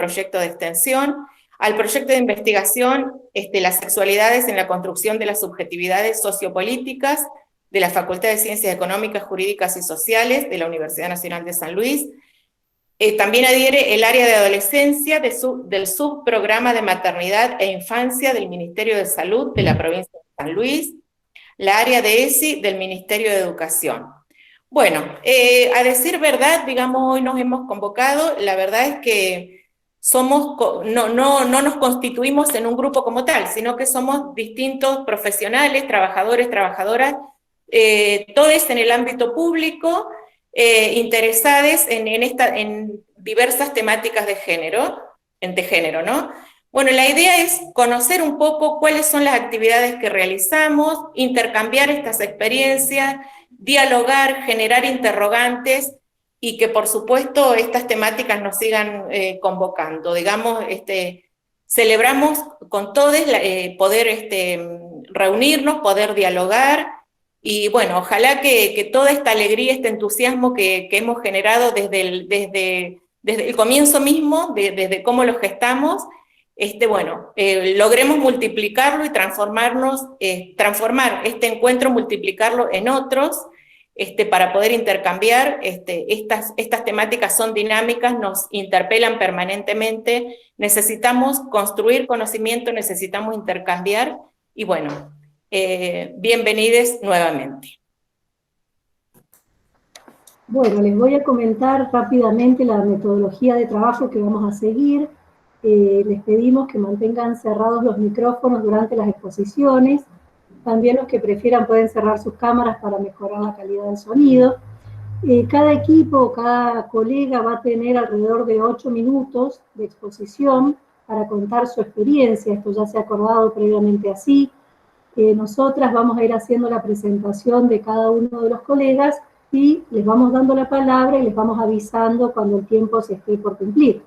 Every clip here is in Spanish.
proyecto de extensión, al proyecto de investigación, las sexualidades en la construcción de las subjetividades sociopolíticas de la Facultad de Ciencias Económicas, Jurídicas y Sociales de la Universidad Nacional de San Luis. También adhiere el área de adolescencia del subprograma de maternidad e infancia del Ministerio de Salud de la provincia de San Luis, la área de ESI del Ministerio de Educación. Bueno, a decir verdad, digamos, hoy nos hemos convocado, la verdad es que no nos constituimos en un grupo como tal, sino que somos distintos profesionales, trabajadores, trabajadoras, todos en el ámbito público, interesados en diversas temáticas de género, ¿no? Bueno, la idea es conocer un poco cuáles son las actividades que realizamos, intercambiar estas experiencias, dialogar, generar interrogantes y que por supuesto estas temáticas nos sigan convocando. Digamos, celebramos con todos poder reunirnos, poder dialogar y bueno, ojalá que toda esta alegría, este entusiasmo que hemos generado desde el comienzo mismo, desde cómo lo gestamos, logremos multiplicarlo y transformar este encuentro, multiplicarlo en otros, para poder intercambiar. Estas temáticas son dinámicas, nos interpelan permanentemente, necesitamos construir conocimiento, necesitamos intercambiar, y bueno, bienvenidos nuevamente. Bueno, les voy a comentar rápidamente la metodología de trabajo que vamos a seguir. Les pedimos que mantengan cerrados los micrófonos durante las exposiciones. También los que prefieran pueden cerrar sus cámaras para mejorar la calidad del sonido. Cada equipo, cada colega va a tener alrededor de 8 minutos de exposición para contar su experiencia. Esto ya se ha acordado previamente así. Nosotras vamos a ir haciendo la presentación de cada uno de los colegas y les vamos dando la palabra y les vamos avisando cuando el tiempo se esté por cumplir.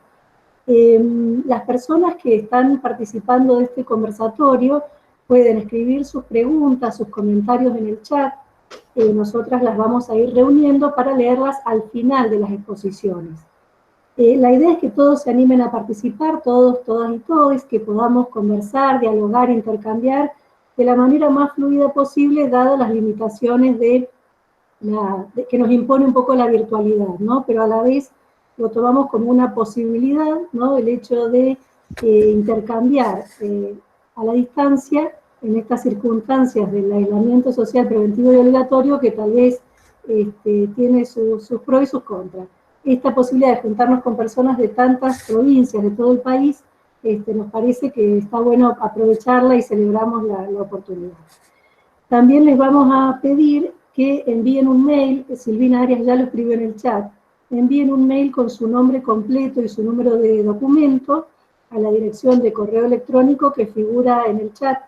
Las personas que están participando de este conversatorio pueden escribir sus preguntas, sus comentarios en el chat. Nosotras las vamos a ir reuniendo para leerlas al final de las exposiciones. La idea es que todos se animen a participar, todos, todas y todos, que podamos conversar, dialogar, intercambiar de la manera más fluida posible, dadas las limitaciones que nos impone un poco la virtualidad, ¿no? Pero a la vez lo tomamos como una posibilidad, ¿no? El hecho de intercambiar a la distancia en estas circunstancias del aislamiento social preventivo y obligatorio, que tal vez tiene sus pros y sus contras. Esta posibilidad de juntarnos con personas de tantas provincias de todo el país, nos parece que está bueno aprovecharla y celebramos la oportunidad. También les vamos a pedir que envíen un mail, Silvina Arias ya lo escribió en el chat, envíen un mail con su nombre completo y su número de documento a la dirección de correo electrónico que figura en el chat,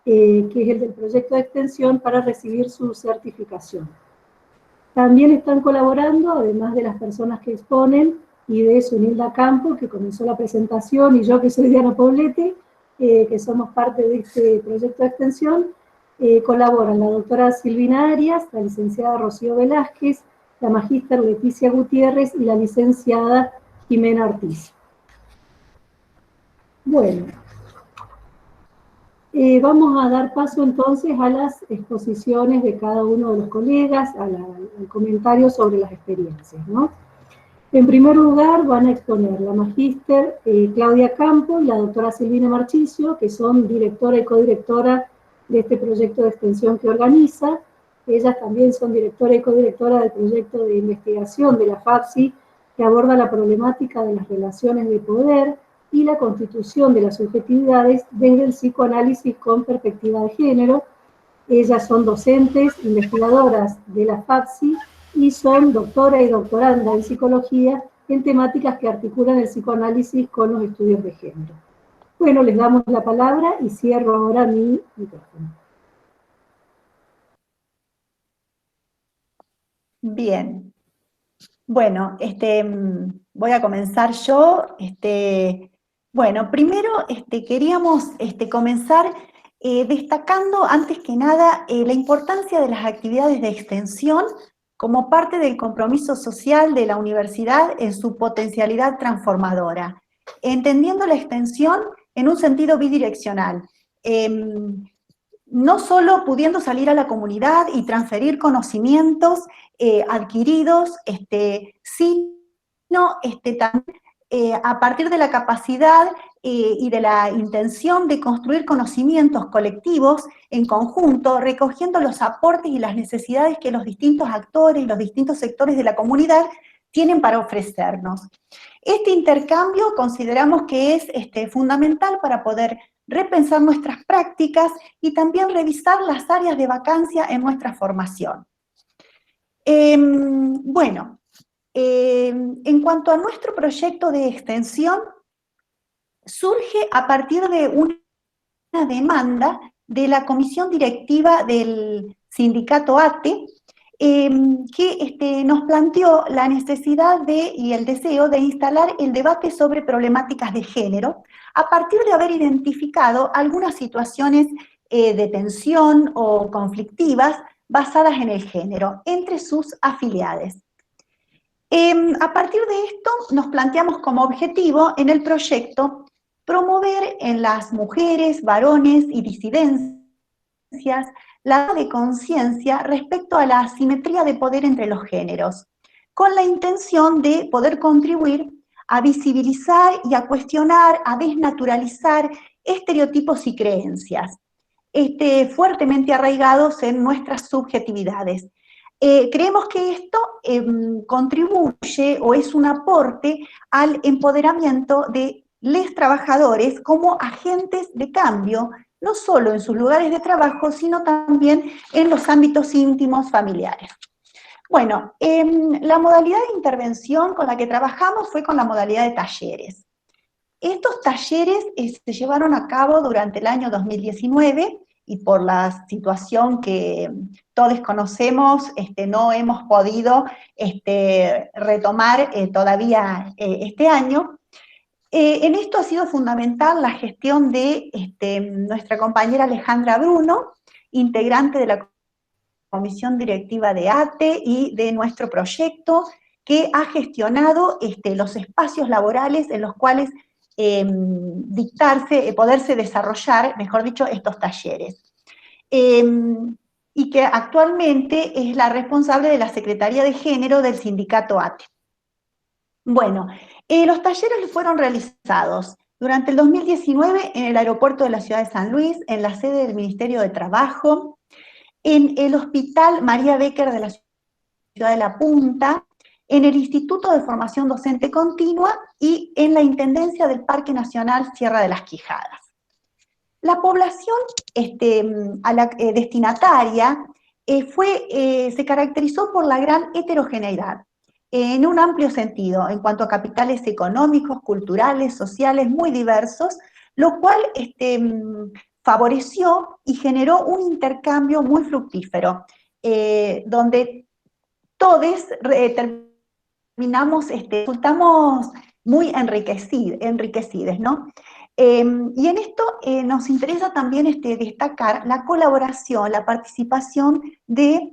que es el del proyecto de extensión, para recibir su certificación. También están colaborando, además de las personas que exponen, y de Sunilda Campo, que comenzó la presentación, y yo, que soy Diana Poblete, que somos parte de este proyecto de extensión. Colaboran la doctora Silvina Arias, la licenciada Rocío Velázquez, la magíster Leticia Gutiérrez y la licenciada Jimena Ortiz. Bueno, vamos a dar paso entonces a las exposiciones de cada uno de los colegas, al comentario sobre las experiencias, ¿no? En primer lugar van a exponer la magíster Claudia Campo y la doctora Silvina Marchicio, que son directora y codirectora de este proyecto de extensión que organiza. Ellas también son directora y codirectora del proyecto de investigación de la FAPSI, que aborda la problemática de las relaciones de poder y la constitución de las subjetividades desde el psicoanálisis con perspectiva de género. Ellas son docentes, investigadoras de la FAPSI y son doctora y doctoranda en psicología en temáticas que articulan el psicoanálisis con los estudios de género. Bueno, les damos la palabra y cierro ahora mi micrófono. Bien. Bueno, voy a comenzar yo. Bueno, primero queríamos comenzar destacando, antes que nada, la importancia de las actividades de extensión como parte del compromiso social de la universidad en su potencialidad transformadora. entendiendo la extensión en un sentido bidireccional. No solo pudiendo salir a la comunidad y transferir conocimientos adquiridos, sino también a partir de la capacidad y de la intención de construir conocimientos colectivos en conjunto, recogiendo los aportes y las necesidades que los distintos actores y los distintos sectores de la comunidad tienen para ofrecernos. Este intercambio consideramos que es fundamental para poder repensar nuestras prácticas y también revisar las áreas de vacancia en nuestra formación. Bueno, en cuanto a nuestro proyecto de extensión, surge a partir de una demanda de la comisión directiva del sindicato ATE, que nos planteó la necesidad y el deseo de instalar el debate sobre problemáticas de género, a partir de haber identificado algunas situaciones de tensión o conflictivas basadas en el género entre sus afiliados. A partir de esto nos planteamos como objetivo en el proyecto promover en las mujeres, varones y disidencias la de conciencia respecto a la asimetría de poder entre los géneros, con la intención de poder contribuir a visibilizar y a cuestionar, a desnaturalizar estereotipos y creencias, fuertemente arraigados en nuestras subjetividades. Creemos que esto contribuye o es un aporte al empoderamiento de los trabajadores como agentes de cambio, no solo en sus lugares de trabajo, sino también en los ámbitos íntimos familiares. Bueno, la modalidad de intervención con la que trabajamos fue con la modalidad de talleres. Estos talleres se llevaron a cabo durante el año 2019 y por la situación que todos conocemos, no hemos podido retomar todavía este año. En esto ha sido fundamental la gestión de nuestra compañera Alejandra Bruno, integrante de la comisión directiva de ATE y de nuestro proyecto, que ha gestionado los espacios laborales en los cuales poderse desarrollar, mejor dicho, estos talleres. Y que actualmente es la responsable de la Secretaría de Género del sindicato ATE. Bueno, los talleres fueron realizados durante el 2019 en el aeropuerto de la ciudad de San Luis, en la sede del Ministerio de Trabajo, en el Hospital María Becker de la ciudad de La Punta, en el Instituto de Formación Docente Continua y en la Intendencia del Parque Nacional Sierra de las Quijadas. La población destinataria se caracterizó por la gran heterogeneidad, en un amplio sentido, en cuanto a capitales económicos, culturales, sociales, muy diversos, lo cual favoreció y generó un intercambio muy fructífero, donde todos resultamos muy enriquecidos, ¿no? Y en esto nos interesa también destacar la colaboración, la participación de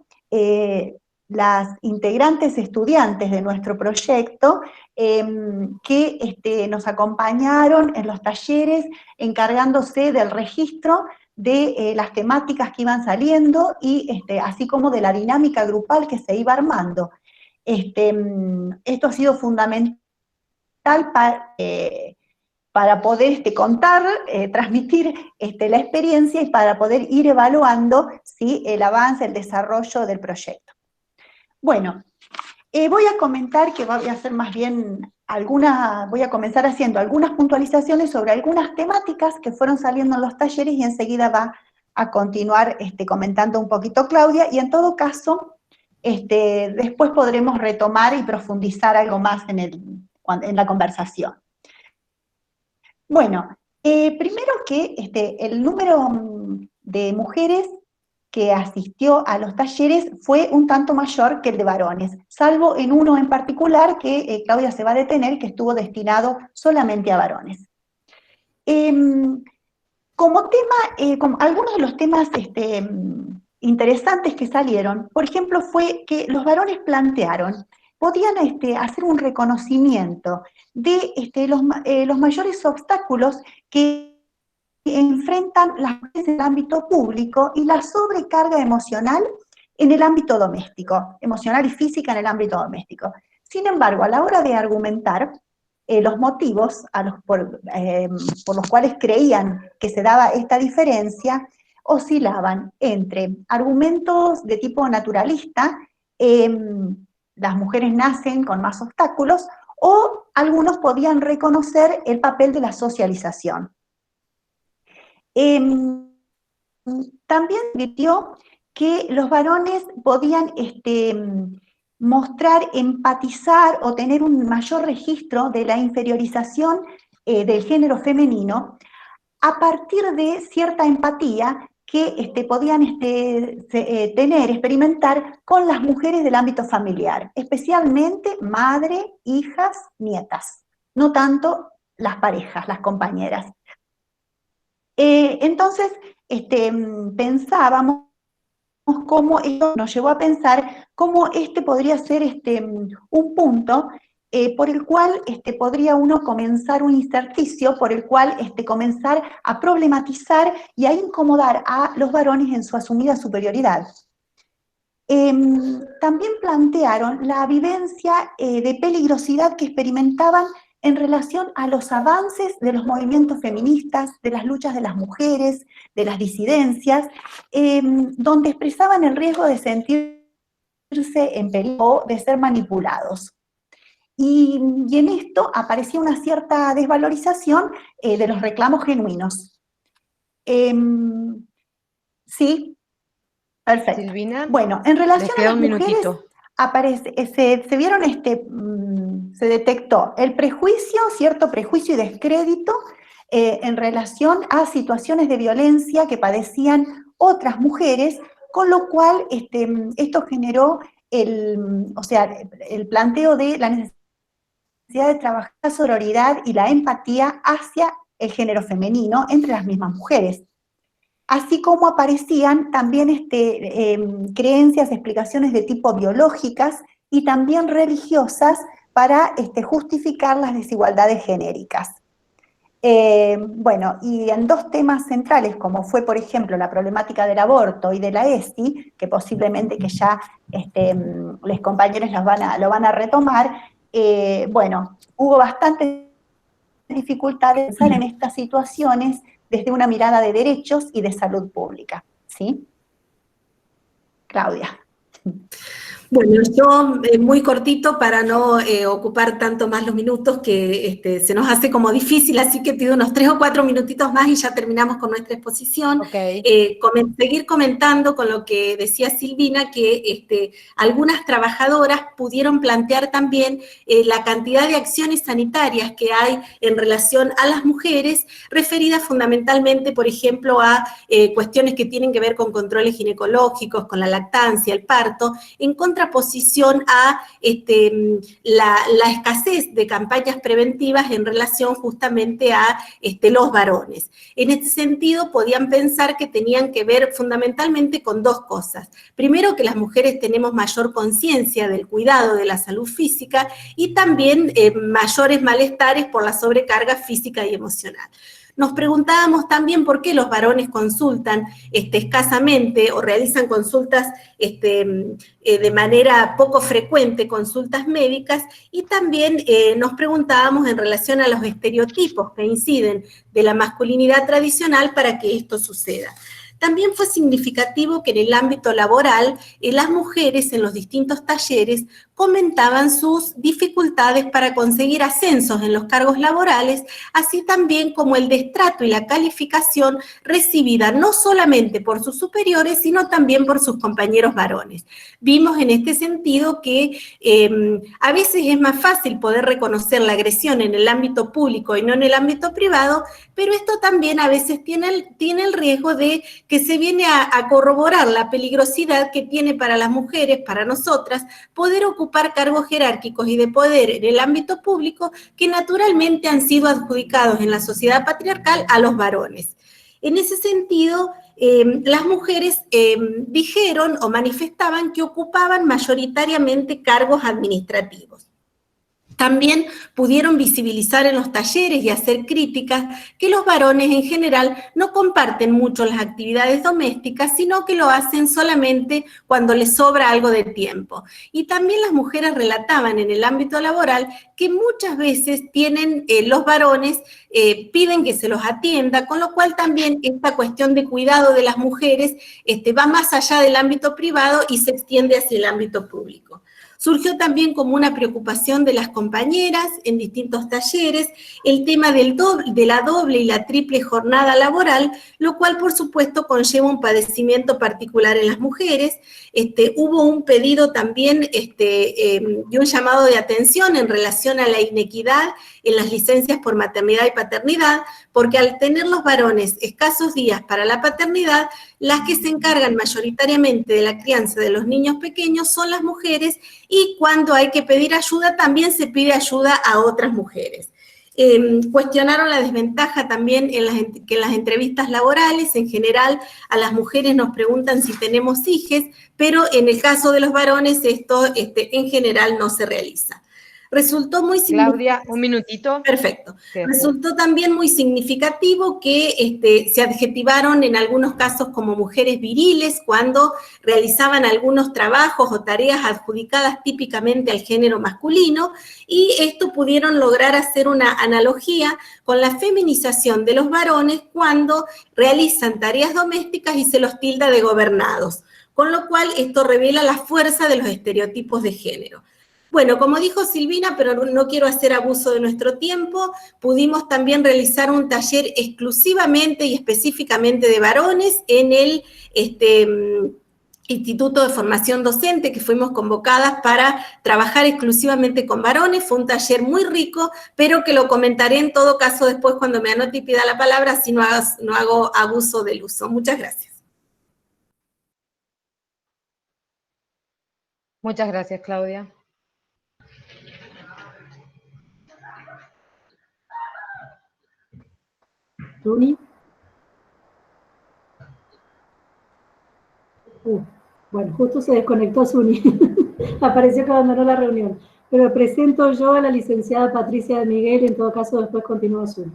las integrantes estudiantes de nuestro proyecto que nos acompañaron en los talleres encargándose del registro de las temáticas que iban saliendo y así como de la dinámica grupal que se iba armando. Esto ha sido fundamental para poder contar, transmitir la experiencia y para poder ir evaluando ¿sí? el avance, el desarrollo del proyecto. Bueno, voy a comentar que voy a hacer más bien voy a comenzar haciendo algunas puntualizaciones sobre algunas temáticas que fueron saliendo en los talleres y enseguida va a continuar comentando un poquito Claudia, y en todo caso, después podremos retomar y profundizar algo más en la conversación. Bueno, primero que el número de mujeres que asistió a los talleres fue un tanto mayor que el de varones, salvo en uno en particular que Claudia se va a detener, que estuvo destinado solamente a varones. Como algunos de los temas interesantes que salieron, por ejemplo, fue que los varones plantearon podían hacer un reconocimiento de los mayores obstáculos que enfrentan las mujeres en el ámbito público y la sobrecarga emocional en el ámbito doméstico, emocional y física en el ámbito doméstico. Sin embargo, a la hora de argumentar los motivos por los cuales creían que se daba esta diferencia, oscilaban entre argumentos de tipo naturalista, las mujeres nacen con más obstáculos, o algunos podían reconocer el papel de la socialización. También advirtió que los varones podían mostrar, empatizar o tener un mayor registro de la inferiorización del género femenino a partir de cierta empatía que podían tener, experimentar con las mujeres del ámbito familiar, especialmente madre, hijas, nietas, no tanto las parejas, las compañeras. Entonces, pensábamos cómo esto nos llevó a pensar cómo podría ser un punto por el cual podría uno comenzar un ejercicio, por el cual comenzar a problematizar y a incomodar a los varones en su asumida superioridad. También plantearon la vivencia de peligrosidad que experimentaban en relación a los avances de los movimientos feministas, de las luchas de las mujeres, de las disidencias, donde expresaban el riesgo de sentirse en peligro, de ser manipulados. Y en esto aparecía una cierta desvalorización de los reclamos genuinos. Sí, perfecto. Silvina, bueno, en relación a las mujeres, se detectó el prejuicio, cierto prejuicio y descrédito en relación a situaciones de violencia que padecían otras mujeres, con lo cual esto generó el planteo de la necesidad de trabajar la sororidad y la empatía hacia el género femenino entre las mismas mujeres. Así como aparecían también creencias, explicaciones de tipo biológicas y también religiosas para justificar las desigualdades genéricas. Bueno, y en dos temas centrales, como fue, por ejemplo, la problemática del aborto y de la ESI, que posiblemente que ya los compañeros lo van a retomar, bueno, hubo bastantes dificultades en pensar en estas situaciones desde una mirada de derechos y de salud pública, ¿sí? Claudia. Bueno, yo muy cortito para no ocupar tanto más los minutos que se nos hace como difícil, así que pido unos 3 o 4 minutitos más y ya terminamos con nuestra exposición. Okay. Seguir comentando con lo que decía Silvina, que algunas trabajadoras pudieron plantear también la cantidad de acciones sanitarias que hay en relación a las mujeres, referidas fundamentalmente, por ejemplo, a cuestiones que tienen que ver con controles ginecológicos, con la lactancia, el parto, en contraposición a la escasez de campañas preventivas en relación justamente a los varones. En este sentido, podían pensar que tenían que ver fundamentalmente con dos cosas. Primero, que las mujeres tenemos mayor conciencia del cuidado de la salud física y también mayores malestares por la sobrecarga física y emocional. Nos preguntábamos también por qué los varones consultan escasamente o realizan consultas de manera poco frecuente, consultas médicas, y también nos preguntábamos en relación a los estereotipos que inciden de la masculinidad tradicional para que esto suceda. También fue significativo que en el ámbito laboral las mujeres en los distintos talleres comentaban sus dificultades para conseguir ascensos en los cargos laborales, así también como el destrato y la calificación recibida no solamente por sus superiores, sino también por sus compañeros varones. Vimos en este sentido que a veces es más fácil poder reconocer la agresión en el ámbito público y no en el ámbito privado, pero esto también a veces tiene el riesgo de que se viene a corroborar la peligrosidad que tiene para las mujeres, para nosotras, poder ocupar cargos jerárquicos y de poder en el ámbito público que naturalmente han sido adjudicados en la sociedad patriarcal a los varones. En ese sentido, las mujeres dijeron o manifestaban que ocupaban mayoritariamente cargos administrativos. También pudieron visibilizar en los talleres y hacer críticas que los varones en general no comparten mucho las actividades domésticas, sino que lo hacen solamente cuando les sobra algo de tiempo. Y también las mujeres relataban en el ámbito laboral que muchas veces tienen los varones, piden que se los atienda, con lo cual también esta cuestión de cuidado de las mujeres va más allá del ámbito privado y se extiende hacia el ámbito público. Surgió también como una preocupación de las compañeras en distintos talleres el tema de la doble y la triple jornada laboral, lo cual por supuesto conlleva un padecimiento particular en las mujeres. Hubo un pedido también y un llamado de atención en relación a la inequidad en las licencias por maternidad y paternidad, porque al tener los varones escasos días para la paternidad, las que se encargan mayoritariamente de la crianza de los niños pequeños son las mujeres, y cuando hay que pedir ayuda también se pide ayuda a otras mujeres. Cuestionaron la desventaja también que en las entrevistas laborales, en general, a las mujeres nos preguntan si tenemos hijos, pero en el caso de los varones esto en general no se realiza. Resultó muy significativo. Claudia, un minutito. Perfecto. Resultó también muy significativo que se adjetivaron en algunos casos como mujeres viriles cuando realizaban algunos trabajos o tareas adjudicadas típicamente al género masculino, y esto pudieron lograr hacer una analogía con la feminización de los varones cuando realizan tareas domésticas y se los tilda de gobernados, con lo cual esto revela la fuerza de los estereotipos de género. Bueno, como dijo Silvina, pero no quiero hacer abuso de nuestro tiempo, pudimos también realizar un taller exclusivamente y específicamente de varones en el Instituto de Formación Docente, que fuimos convocadas para trabajar exclusivamente con varones. Fue un taller muy rico, pero que lo comentaré en todo caso después cuando me anote y pida la palabra, si no hago abuso del uso. Muchas gracias. Muchas gracias, Claudia. ¿Suni? Bueno, justo se desconectó Suni. Apareció que abandonó la reunión. Pero presento yo a la licenciada Patricia de Miguel, en todo caso después continúa Suni.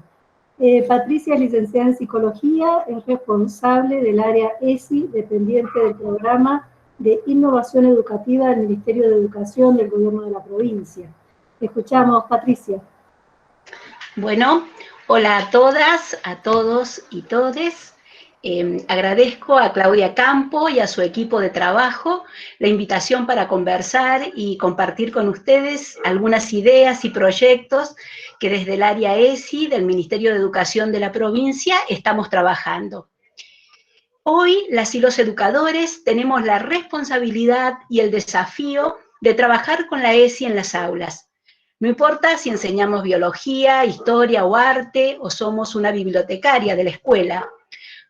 Patricia es licenciada en Psicología, es responsable del área ESI, dependiente del Programa de Innovación Educativa del Ministerio de Educación del Gobierno de la provincia. Te escuchamos, Patricia. Bueno, hola a todas, a todos y todes. Agradezco a Claudia Campo y a su equipo de trabajo la invitación para conversar y compartir con ustedes algunas ideas y proyectos que desde el área ESI del Ministerio de Educación de la provincia estamos trabajando. Hoy las y los educadores tenemos la responsabilidad y el desafío de trabajar con la ESI en las aulas. No importa si enseñamos biología, historia o arte, o somos una bibliotecaria de la escuela,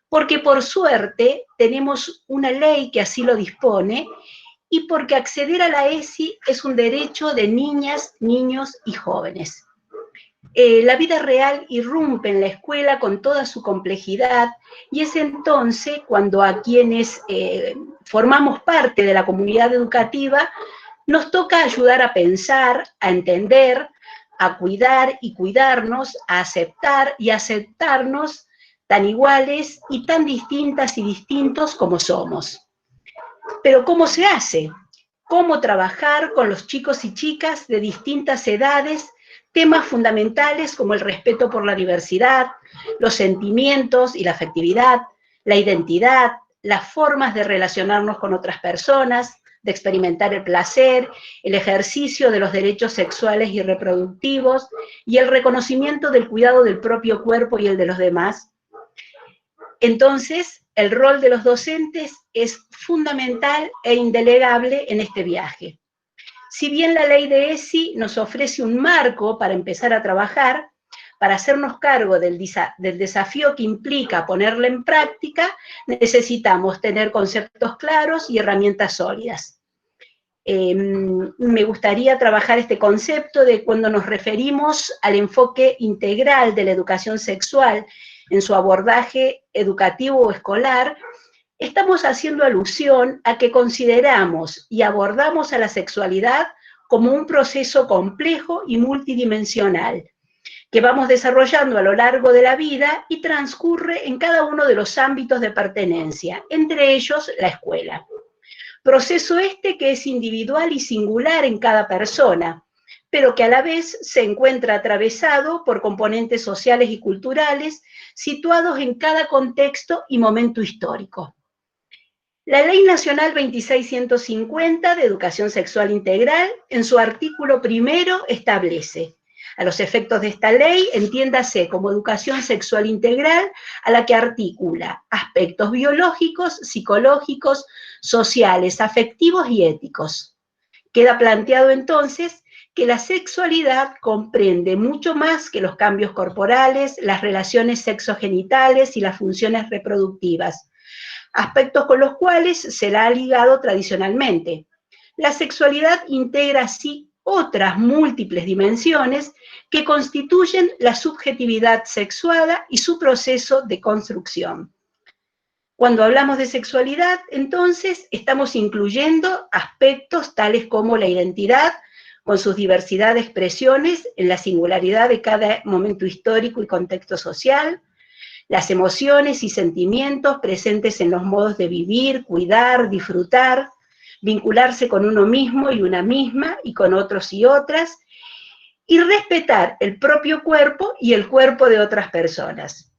porque por suerte tenemos una ley que así lo dispone, y porque acceder a la ESI es un derecho de niñas, niños y jóvenes. La vida real irrumpe en la escuela con toda su complejidad, y es entonces cuando a quienes formamos parte de la comunidad educativa nos toca ayudar a pensar, a entender, a cuidar y cuidarnos, a aceptar y aceptarnos tan iguales y tan distintas y distintos como somos. Pero ¿cómo se hace? ¿Cómo trabajar con los chicos y chicas de distintas edades temas fundamentales como el respeto por la diversidad, los sentimientos y la afectividad, la identidad, las formas de relacionarnos con otras personas, de experimentar el placer, el ejercicio de los derechos sexuales y reproductivos y el reconocimiento del cuidado del propio cuerpo y el de los demás? Entonces, el rol de los docentes es fundamental e indelegable en este viaje. Si bien la ley de ESI nos ofrece un marco para empezar a trabajar, para hacernos cargo del desafío que implica ponerla en práctica, necesitamos tener conceptos claros y herramientas sólidas. Me gustaría trabajar este concepto de cuando nos referimos al enfoque integral de la educación sexual en su abordaje educativo o escolar, estamos haciendo alusión a que consideramos y abordamos a la sexualidad como un proceso complejo y multidimensional, que vamos desarrollando a lo largo de la vida y transcurre en cada uno de los ámbitos de pertenencia, entre ellos la escuela. Proceso este que es individual y singular en cada persona, pero que a la vez se encuentra atravesado por componentes sociales y culturales situados en cada contexto y momento histórico. La Ley Nacional 2650 de Educación Sexual Integral, en su artículo primero, establece: a los efectos de esta ley, entiéndase como educación sexual integral a la que articula aspectos biológicos, psicológicos, sociales, afectivos y éticos. Queda planteado entonces que la sexualidad comprende mucho más que los cambios corporales, las relaciones sexogenitales y las funciones reproductivas, aspectos con los cuales se la ha ligado tradicionalmente. La sexualidad integra así otras múltiples dimensiones que constituyen la subjetividad sexuada y su proceso de construcción. Cuando hablamos de sexualidad, entonces, estamos incluyendo aspectos tales como la identidad, con sus diversidad de expresiones en la singularidad de cada momento histórico y contexto social, las emociones y sentimientos presentes en los modos de vivir, cuidar, disfrutar, vincularse con uno mismo y una misma y con otros y otras, y respetar el propio cuerpo y el cuerpo de otras personas.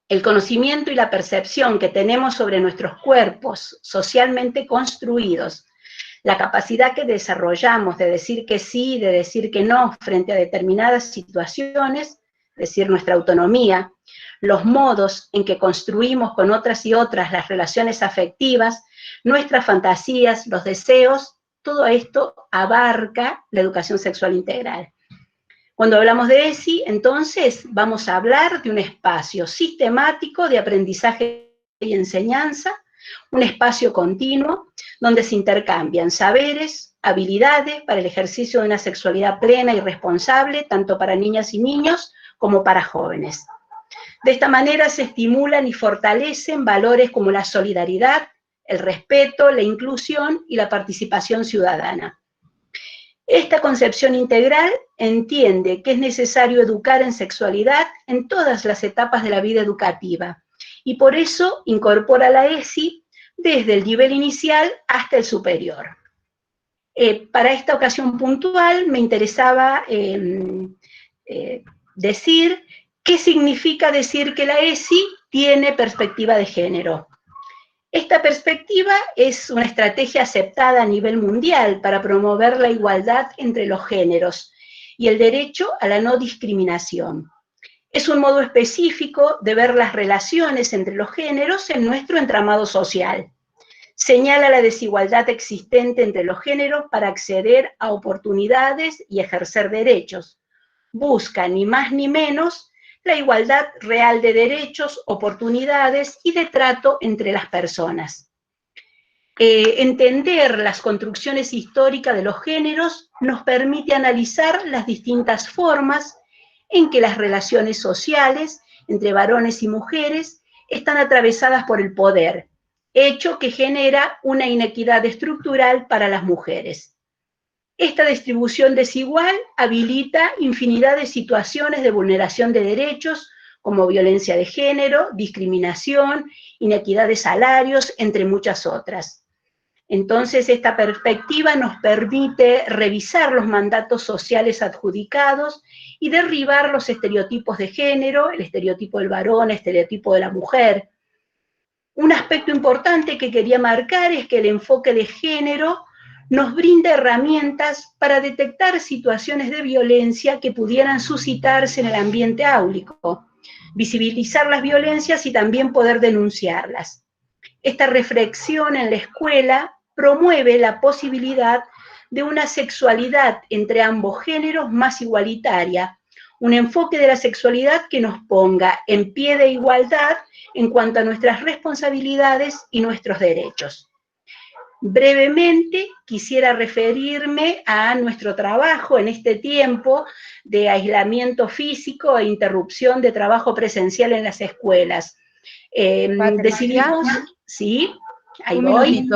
El conocimiento y la percepción que tenemos sobre nuestros cuerpos socialmente construidos, la capacidad que desarrollamos de decir que sí y de decir que no frente a determinadas situaciones, es decir, nuestra autonomía, los modos en que construimos con otras y otras las relaciones afectivas, nuestras fantasías, los deseos, todo esto abarca la educación sexual integral. Cuando hablamos de ESI, entonces, vamos a hablar de un espacio sistemático de aprendizaje y enseñanza, un espacio continuo donde se intercambian saberes, habilidades para el ejercicio de una sexualidad plena y responsable, tanto para niñas y niños como para jóvenes. De esta manera se estimulan y fortalecen valores como la solidaridad, el respeto, la inclusión y la participación ciudadana. Esta concepción integral entiende que es necesario educar en sexualidad en todas las etapas de la vida educativa y por eso incorpora la ESI desde el nivel inicial hasta el superior. Para esta ocasión puntual me interesaba decir qué significa decir que la ESI tiene perspectiva de género. Esta perspectiva es una estrategia aceptada a nivel mundial para promover la igualdad entre los géneros y el derecho a la no discriminación. Es un modo específico de ver las relaciones entre los géneros en nuestro entramado social. Señala la desigualdad existente entre los géneros para acceder a oportunidades y ejercer derechos. Busca ni más ni menos la igualdad real de derechos, oportunidades y de trato entre las personas. Entender las construcciones históricas de los géneros nos permite analizar las distintas formas en que las relaciones sociales entre varones y mujeres están atravesadas por el poder, hecho que genera una inequidad estructural para las mujeres. Esta distribución desigual habilita infinidad de situaciones de vulneración de derechos, como violencia de género, discriminación, inequidad de salarios, entre muchas otras. Entonces, esta perspectiva nos permite revisar los mandatos sociales adjudicados y derribar los estereotipos de género, el estereotipo del varón, el estereotipo de la mujer. Un aspecto importante que quería marcar es que el enfoque de género nos brinda herramientas para detectar situaciones de violencia que pudieran suscitarse en el ambiente áulico, visibilizar las violencias y también poder denunciarlas. Esta reflexión en la escuela promueve la posibilidad de una sexualidad entre ambos géneros más igualitaria, un enfoque de la sexualidad que nos ponga en pie de igualdad en cuanto a nuestras responsabilidades y nuestros derechos. Brevemente quisiera referirme a nuestro trabajo en este tiempo de aislamiento físico e interrupción de trabajo presencial en las escuelas. Decidimos, sí, ahí voy,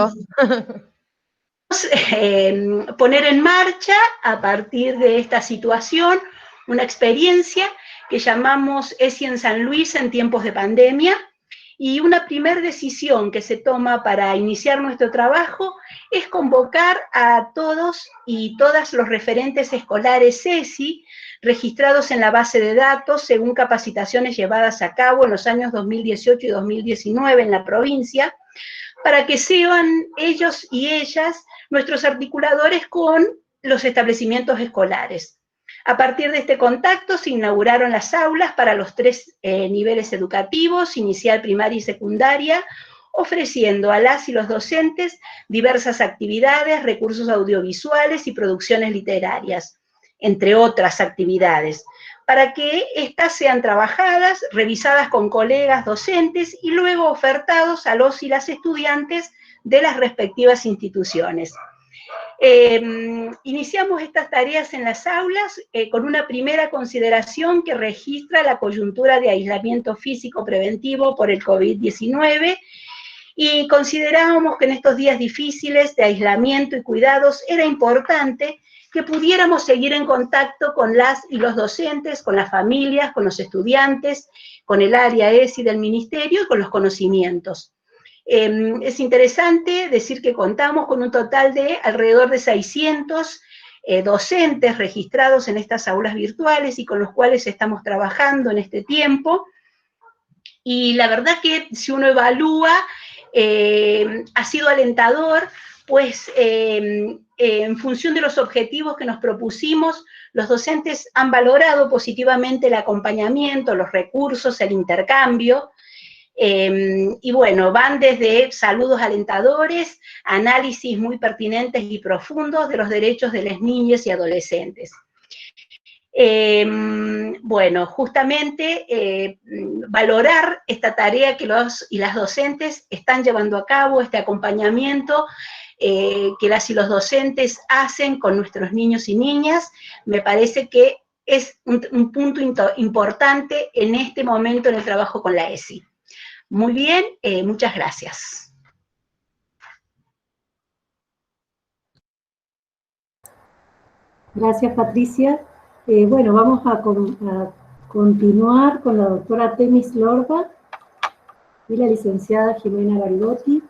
poner en marcha a partir de esta situación una experiencia que llamamos ESI en San Luis en tiempos de pandemia, y una primera decisión que se toma para iniciar nuestro trabajo es convocar a todos y todas los referentes escolares ESI registrados en la base de datos según capacitaciones llevadas a cabo en los años 2018 y 2019 en la provincia, para que sean ellos y ellas nuestros articuladores con los establecimientos escolares. A partir de este contacto se inauguraron las aulas para los 3 niveles educativos, inicial, primaria y secundaria, ofreciendo a las y los docentes diversas actividades, recursos audiovisuales y producciones literarias, entre otras actividades, para que éstas sean trabajadas, revisadas con colegas docentes y luego ofertados a los y las estudiantes de las respectivas instituciones. Iniciamos estas tareas en las aulas con una primera consideración que registra la coyuntura de aislamiento físico preventivo por el COVID-19, y considerábamos que en estos días difíciles de aislamiento y cuidados era importante que pudiéramos seguir en contacto con las y los docentes, con las familias, con los estudiantes, con el área ESI del Ministerio y con los conocimientos. Es interesante decir que contamos con un total de alrededor de 600 docentes registrados en estas aulas virtuales y con los cuales estamos trabajando en este tiempo. Y la verdad que si uno evalúa, ha sido alentador, pues en función de los objetivos que nos propusimos, los docentes han valorado positivamente el acompañamiento, los recursos, el intercambio. Y bueno, van desde saludos alentadores, análisis muy pertinentes y profundos de los derechos de las niñas y adolescentes. Bueno, justamente valorar esta tarea que los y las docentes están llevando a cabo, este acompañamiento que las y los docentes hacen con nuestros niños y niñas, me parece que es un punto importante en este momento en el trabajo con la ESI. Muy bien, muchas gracias. Gracias, Patricia. Bueno, vamos a continuar con la doctora Temis Lorda y la licenciada Jimena Garibotti.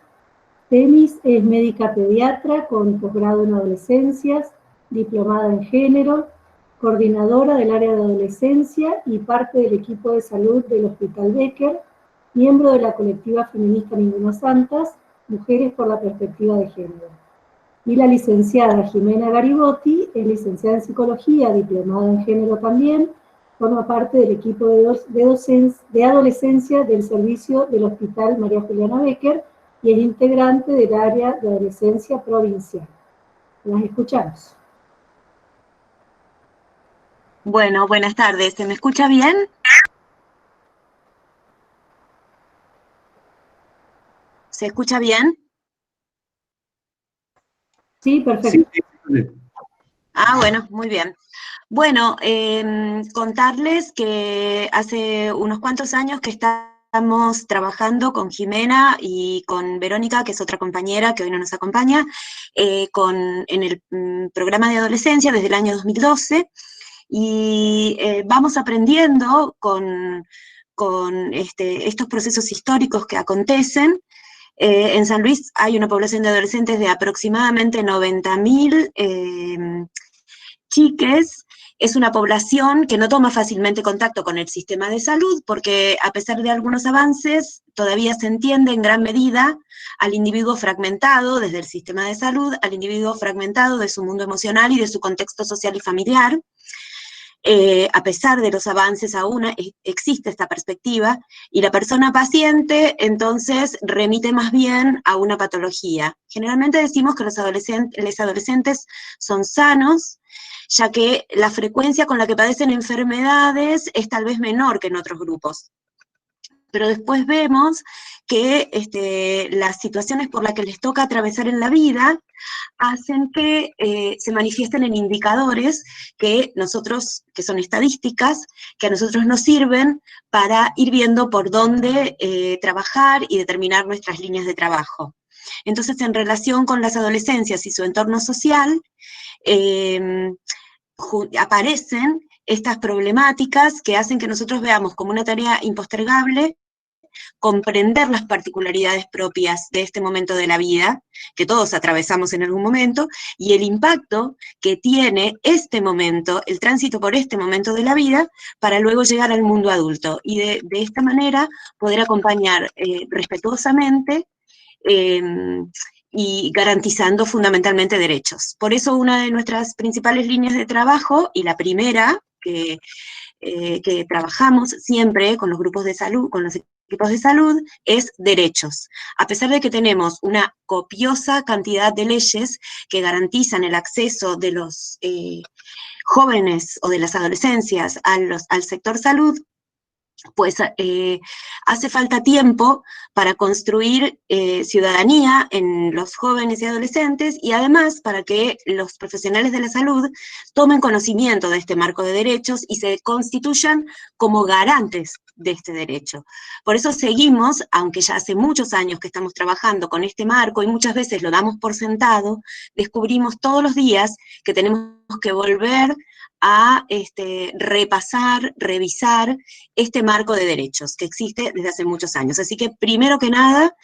Temis es médica pediatra con posgrado en adolescencias, diplomada en género, coordinadora del área de adolescencia y parte del equipo de salud del Hospital Becker, miembro de la colectiva feminista Ninguna Santas, Mujeres por la Perspectiva de Género. Y la licenciada Jimena Garibotti es licenciada en Psicología, diplomada en Género también, forma parte del equipo de adolescencia del servicio del Hospital María Juliana Becker y es integrante del área de adolescencia provincial. Las escuchamos. Bueno, buenas tardes. ¿Se me escucha bien? ¿Se escucha bien? Sí, perfecto. Sí. Ah, bueno, muy bien. Bueno, contarles que hace unos cuantos años que estamos trabajando con Jimena y con Verónica, que es otra compañera que hoy no nos acompaña, en el programa de adolescencia desde el año 2012, y vamos aprendiendo con estos procesos históricos que acontecen. En San Luis hay una población de adolescentes de aproximadamente 90.000 chiques. Es una población que no toma fácilmente contacto con el sistema de salud porque, a pesar de algunos avances, todavía se entiende en gran medida al individuo fragmentado desde el sistema de salud, al individuo fragmentado de su mundo emocional y de su contexto social y familiar. A pesar de los avances aún existe esta perspectiva, y la persona paciente entonces remite más bien a una patología. Generalmente decimos que los adolescentes son sanos, ya que la frecuencia con la que padecen enfermedades es tal vez menor que en otros grupos. pero después vemos que las situaciones por las que les toca atravesar en la vida hacen que se manifiesten en indicadores que son estadísticas, que a nosotros nos sirven para ir viendo por dónde trabajar y determinar nuestras líneas de trabajo. Entonces, en relación con las adolescencias y su entorno social, aparecen estas problemáticas que hacen que nosotros veamos como una tarea impostergable comprender las particularidades propias de este momento de la vida, que todos atravesamos en algún momento, y el impacto que tiene este momento, el tránsito por este momento de la vida, para luego llegar al mundo adulto, y de esta manera poder acompañar respetuosamente y garantizando fundamentalmente derechos. Por eso una de nuestras principales líneas de trabajo, y la primera que trabajamos siempre con los grupos de salud, con los equipos de salud, es derechos. A pesar de que tenemos una copiosa cantidad de leyes que garantizan el acceso de los jóvenes o de las adolescencias al sector salud, pues hace falta tiempo para construir ciudadanía en los jóvenes y adolescentes, y además para que los profesionales de la salud tomen conocimiento de este marco de derechos y se constituyan como garantes de este derecho. Por eso seguimos, aunque ya hace muchos años que estamos trabajando con este marco y muchas veces lo damos por sentado, descubrimos todos los días que tenemos que volver a repasar, revisar este marco de derechos que existe desde hace muchos años. Así que, primero que nada,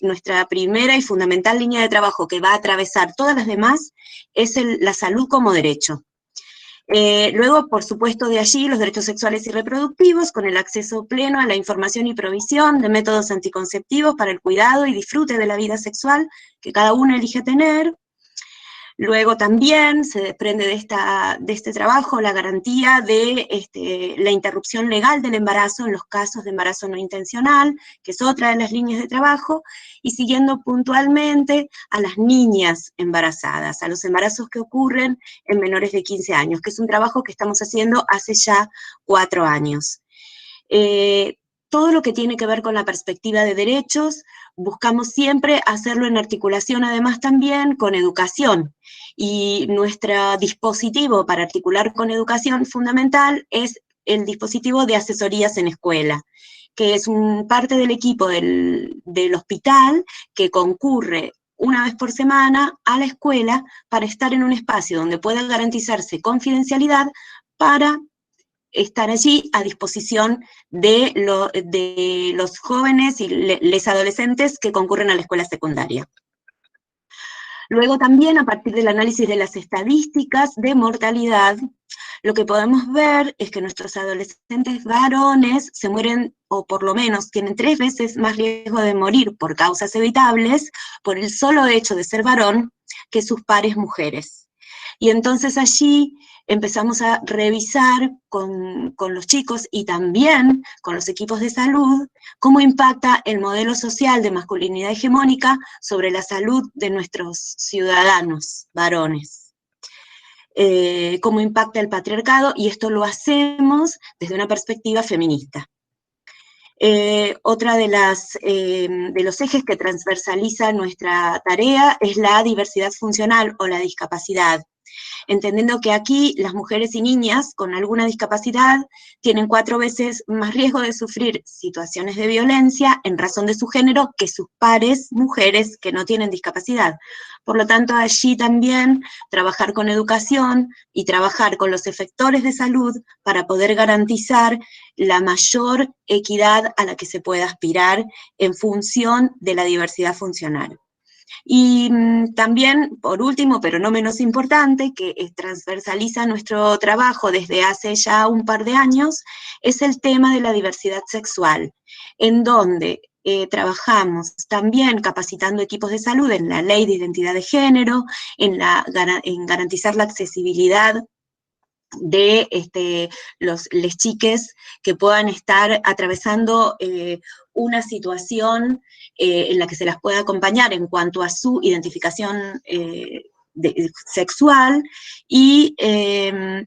nuestra primera y fundamental línea de trabajo que va a atravesar todas las demás es la salud como derecho. Luego, por supuesto, de allí los derechos sexuales y reproductivos, con el acceso pleno a la información y provisión de métodos anticonceptivos para el cuidado y disfrute de la vida sexual que cada uno elige tener. Luego también se desprende de este trabajo la garantía de la interrupción legal del embarazo en los casos de embarazo no intencional, que es otra de las líneas de trabajo, y siguiendo puntualmente a las niñas embarazadas, a los embarazos que ocurren en menores de 15 años, que es un trabajo que estamos haciendo hace ya 4 años. Todo lo que tiene que ver con la perspectiva de derechos, buscamos siempre hacerlo en articulación además también con educación, y nuestro dispositivo para articular con educación fundamental es el dispositivo de asesorías en escuela, que es parte del equipo del hospital que concurre una vez por semana a la escuela para estar en un espacio donde pueda garantizarse confidencialidad para estar allí a disposición de los jóvenes y les adolescentes que concurren a la escuela secundaria. Luego también, a partir del análisis de las estadísticas de mortalidad, lo que podemos ver es que nuestros adolescentes varones se mueren, o por lo menos tienen 3 veces más riesgo de morir por causas evitables, por el solo hecho de ser varón, que sus pares mujeres. Y entonces allí empezamos a revisar con los chicos y también con los equipos de salud cómo impacta el modelo social de masculinidad hegemónica sobre la salud de nuestros ciudadanos varones. Cómo impacta el patriarcado, y esto lo hacemos desde una perspectiva feminista. Otra de los ejes que transversaliza nuestra tarea es la diversidad funcional o la discapacidad, entendiendo que aquí las mujeres y niñas con alguna discapacidad tienen 4 veces más riesgo de sufrir situaciones de violencia en razón de su género que sus pares mujeres que no tienen discapacidad. Por lo tanto, allí también trabajar con educación y trabajar con los efectores de salud para poder garantizar la mayor equidad a la que se pueda aspirar en función de la diversidad funcional. Y también, por último, pero no menos importante, que transversaliza nuestro trabajo desde hace ya un par de años, es el tema de la diversidad sexual, en donde trabajamos también capacitando equipos de salud en la ley de identidad de género, en garantizar la accesibilidad de les chiques que puedan estar atravesando una situación en la que se las pueda acompañar en cuanto a su identificación sexual, y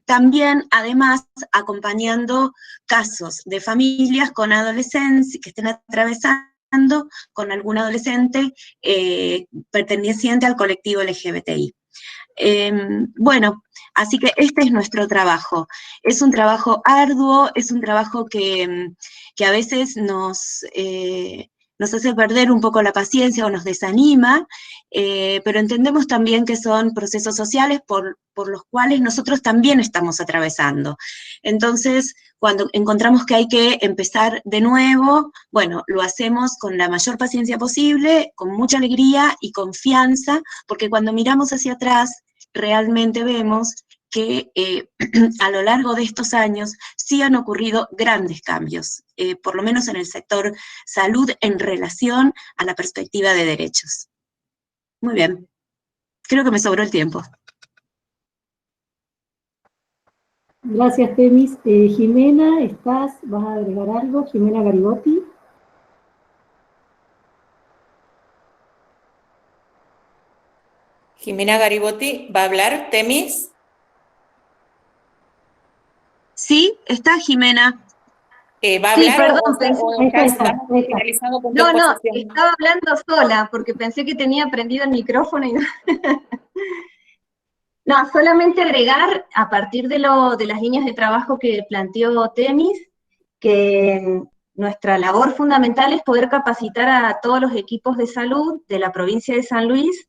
también, además, acompañando casos de familias con adolescentes que estén atravesando con algún adolescente perteneciente al colectivo LGBTI. Bueno, así que este es nuestro trabajo. Es un trabajo arduo, es un trabajo que a veces nos hace perder un poco la paciencia o nos desanima, pero entendemos también que son procesos sociales por los cuales nosotros también estamos atravesando. Entonces, cuando encontramos que hay que empezar de nuevo, bueno, lo hacemos con la mayor paciencia posible, con mucha alegría y confianza, porque cuando miramos hacia atrás, realmente vemos que a lo largo de estos años sí han ocurrido grandes cambios, por lo menos en el sector salud en relación a la perspectiva de derechos. Muy bien, creo que me sobró el tiempo. Gracias, Temis. Jimena, ¿vas a agregar algo? Jimena Garibotti. Jimena Garibotti, ¿va a hablar Temis? Sí, está Jimena. ¿Va a Sí, hablar perdón, o ya estamos finalizando con tu no, exposición? estaba hablando sola porque pensé que tenía prendido el micrófono y no. No, solamente agregar a partir de las líneas de trabajo que planteó Temis, que nuestra labor fundamental es poder capacitar a todos los equipos de salud de la provincia de San Luis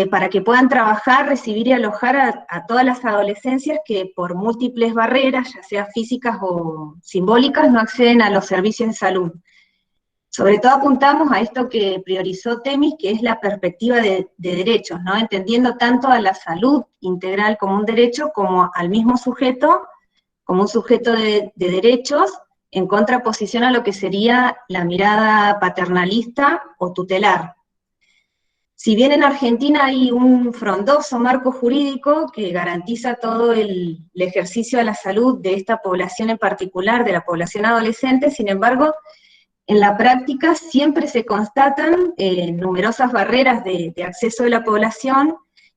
para que puedan trabajar, recibir y alojar a todas las adolescencias que por múltiples barreras, ya sea físicas o simbólicas, no acceden a los servicios de salud. Sobre todo apuntamos a esto que priorizó Temis, que es la perspectiva de derechos, ¿no? Entendiendo tanto a la salud integral como un derecho, como al mismo sujeto, como un sujeto de derechos, en contraposición a lo que sería la mirada paternalista o tutelar. Si bien en Argentina hay un frondoso marco jurídico que garantiza todo el ejercicio de la salud de esta población en particular, de la población adolescente, sin embargo, en la práctica siempre se constatan numerosas barreras de acceso de la población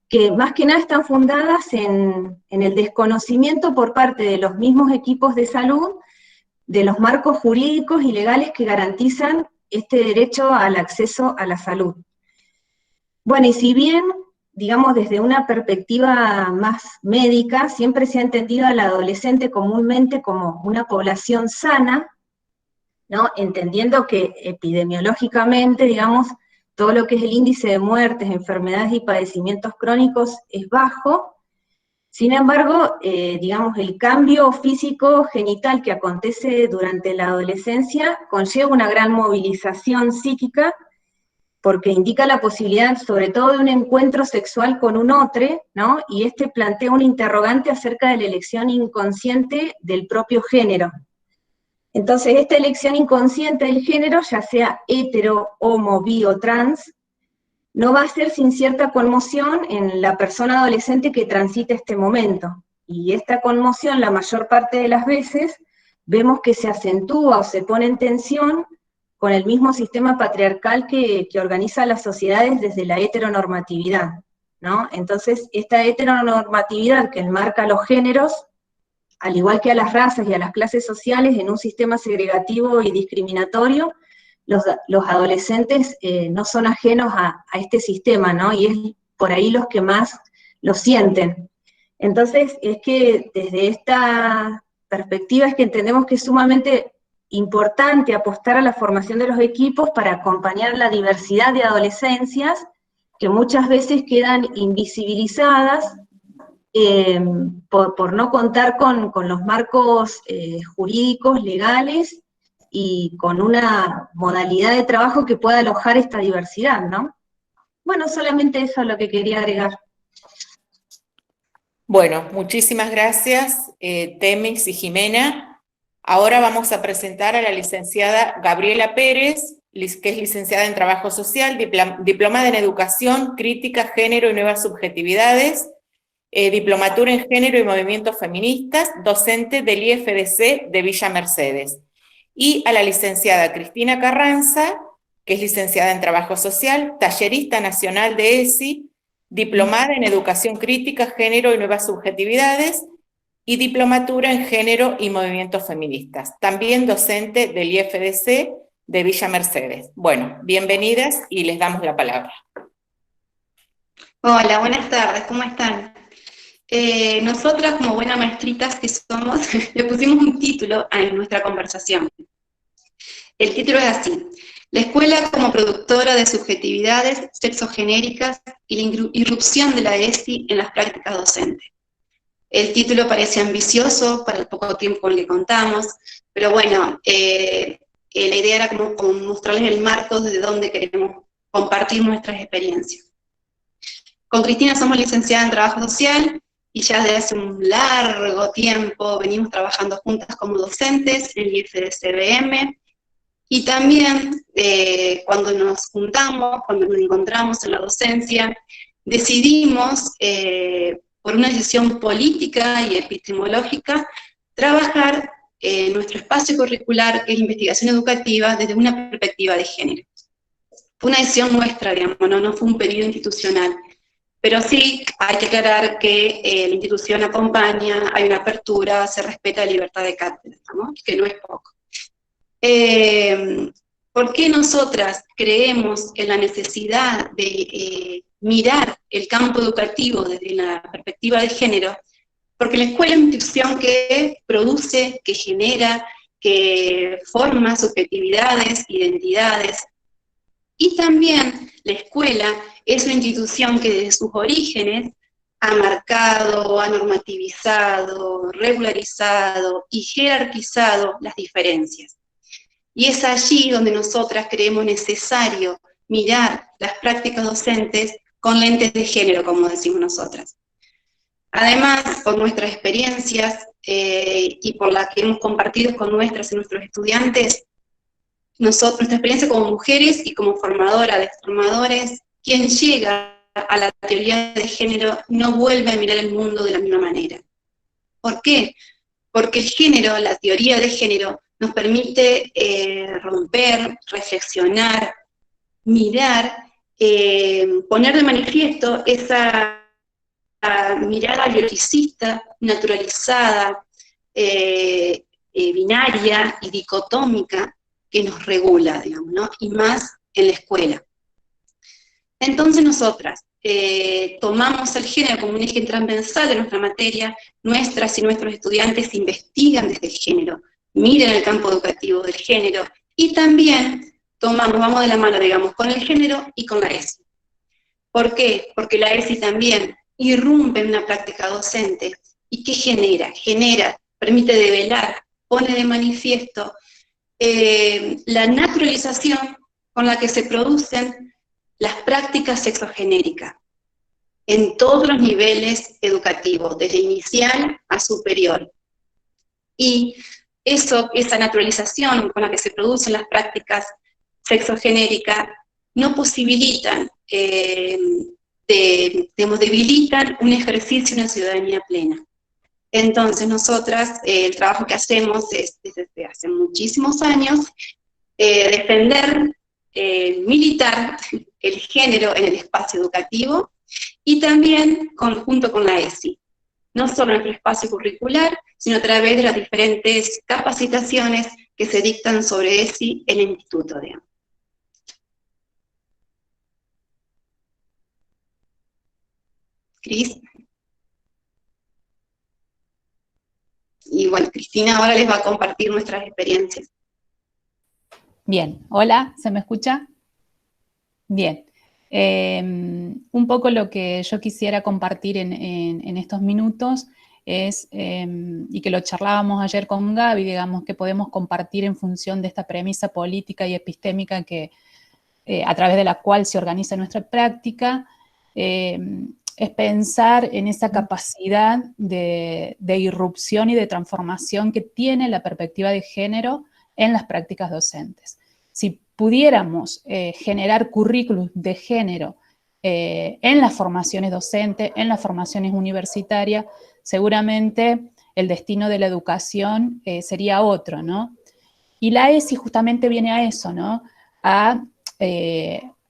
que más que nada están fundadas en el desconocimiento por parte de los mismos equipos de salud de los marcos jurídicos y legales que garantizan este derecho al acceso a la salud. Bueno, y si bien, digamos, desde una perspectiva más médica, siempre se ha entendido al adolescente comúnmente como una población sana, ¿no? Entendiendo que epidemiológicamente, digamos, todo lo que es el índice de muertes, enfermedades y padecimientos crónicos es bajo. Sin embargo, digamos, el cambio físico genital que acontece durante la adolescencia conlleva una gran movilización psíquica porque indica la posibilidad, sobre todo, de un encuentro sexual con un otro, ¿no? Y este plantea un interrogante acerca de la elección inconsciente del propio género. Entonces, esta elección inconsciente del género, ya sea hetero, homo, bi o trans, no va a ser sin cierta conmoción en la persona adolescente que transita este momento. Y esta conmoción, la mayor parte de las veces, vemos que se acentúa o se pone en tensión con el mismo sistema patriarcal que organiza las sociedades desde la heteronormatividad, ¿no? Entonces, esta heteronormatividad que enmarca los géneros, al igual que a las razas y a las clases sociales, en un sistema segregativo y discriminatorio, los adolescentes no son ajenos a este sistema, ¿no? Y es por ahí los que más lo sienten. Entonces, es que desde esta perspectiva es que entendemos que es sumamente importante apostar a la formación de los equipos para acompañar la diversidad de adolescencias que muchas veces quedan invisibilizadas por no contar con los marcos jurídicos, legales, y con una modalidad de trabajo que pueda alojar esta diversidad, ¿no? Bueno, solamente eso es lo que quería agregar. Bueno, muchísimas gracias, Temis y Jimena. Ahora vamos a presentar a la licenciada Gabriela Pérez, que es licenciada en Trabajo Social, diplomada en Educación, Crítica, Género y Nuevas Subjetividades, diplomatura en Género y Movimientos Feministas, docente del IFDC de Villa Mercedes. Y a la licenciada Cristina Carranza, que es licenciada en Trabajo Social, tallerista nacional de ESI, diplomada en Educación Crítica, Género y Nuevas Subjetividades, y diplomatura en Género y Movimientos Feministas. También docente del IFDC de Villa Mercedes. Bueno, bienvenidas y les damos la palabra. Hola, buenas tardes, ¿cómo están? Nosotras, como buenas maestritas que somos, le pusimos un título a nuestra conversación. El título es así: la escuela como productora de subjetividades sexogenéricas y la irrupción de la ESI en las prácticas docentes. El título parece ambicioso para el poco tiempo con el que contamos, pero bueno, la idea era como mostrarles el marco desde donde queremos compartir nuestras experiencias. Con Cristina somos licenciadas en Trabajo Social y ya desde hace un largo tiempo venimos trabajando juntas como docentes en el IFDC-BM, y también cuando nos juntamos, cuando nos encontramos en la docencia, decidimos, por una decisión política y epistemológica, trabajar nuestro espacio curricular, que es investigación educativa, desde una perspectiva de género. Fue una decisión nuestra, digamos, no fue un pedido institucional. Pero sí hay que aclarar que la institución acompaña, hay una apertura, se respeta la libertad de cátedra, ¿no? Que no es poco. ¿Por qué nosotras creemos en la necesidad de mirar el campo educativo desde la perspectiva de género? Porque la escuela es una institución que produce, que genera, que forma subjetividades, identidades, y también la escuela es una institución que desde sus orígenes ha marcado, ha normativizado, regularizado y jerarquizado las diferencias. Y es allí donde nosotras creemos necesario mirar las prácticas docentes con lentes de género, como decimos nosotras. Además, por nuestras experiencias y por las que hemos compartido con nuestras y nuestros estudiantes, nuestra experiencia como mujeres y como formadora de formadores, quien llega a la teoría de género no vuelve a mirar el mundo de la misma manera. ¿Por qué? Porque el género, la teoría de género, nos permite romper, reflexionar, mirar, poner de manifiesto esa mirada biologicista, naturalizada, binaria y dicotómica que nos regula, digamos, ¿no? Y más en la escuela. Entonces nosotras tomamos el género como un eje transversal de nuestra materia, nuestras y nuestros estudiantes investigan desde el género, miren el campo educativo del género, y también vamos de la mano, digamos, con el género y con la ESI. ¿Por qué? Porque la ESI también irrumpe en una práctica docente, ¿y qué genera? Permite develar, pone de manifiesto la naturalización con la que se producen las prácticas sexogenéricas en todos los niveles educativos, desde inicial a superior. Y esa naturalización con la que se producen las prácticas sexogenéricas no posibilitan, debilitan un ejercicio de una ciudadanía plena. Entonces nosotras, el trabajo que hacemos es, desde hace muchísimos años, defender, militar el género en el espacio educativo, y también junto con la ESI. No solo en nuestro espacio curricular, sino a través de las diferentes capacitaciones que se dictan sobre ESI en el instituto, digamos. Cris. Y bueno, Cristina ahora les va a compartir nuestras experiencias. Bien, hola, ¿se me escucha? Bien. Un poco lo que yo quisiera compartir en estos minutos es, y que lo charlábamos ayer con Gaby, digamos, que podemos compartir en función de esta premisa política y epistémica que, a través de la cual se organiza nuestra práctica, es pensar en esa capacidad de irrupción y de transformación que tiene la perspectiva de género en las prácticas docentes. Si pudiéramos generar currículums de género en las formaciones docentes, en las formaciones universitarias, seguramente el destino de la educación sería otro, ¿no? Y la ESI justamente viene a eso, ¿no? A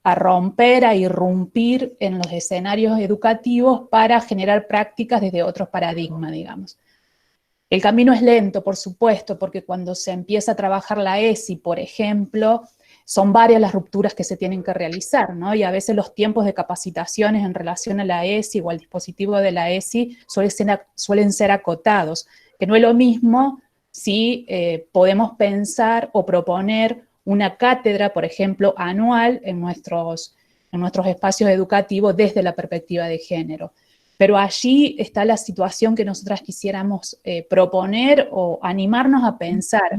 a romper, a irrumpir en los escenarios educativos para generar prácticas desde otros paradigmas, digamos. El camino es lento, por supuesto, porque cuando se empieza a trabajar la ESI, por ejemplo, son varias las rupturas que se tienen que realizar, ¿no? Y a veces los tiempos de capacitaciones en relación a la ESI o al dispositivo de la ESI suelen ser acotados, que no es lo mismo si podemos pensar o proponer una cátedra, por ejemplo, anual en nuestros espacios educativos desde la perspectiva de género. Pero allí está la situación que nosotras quisiéramos proponer o animarnos a pensar.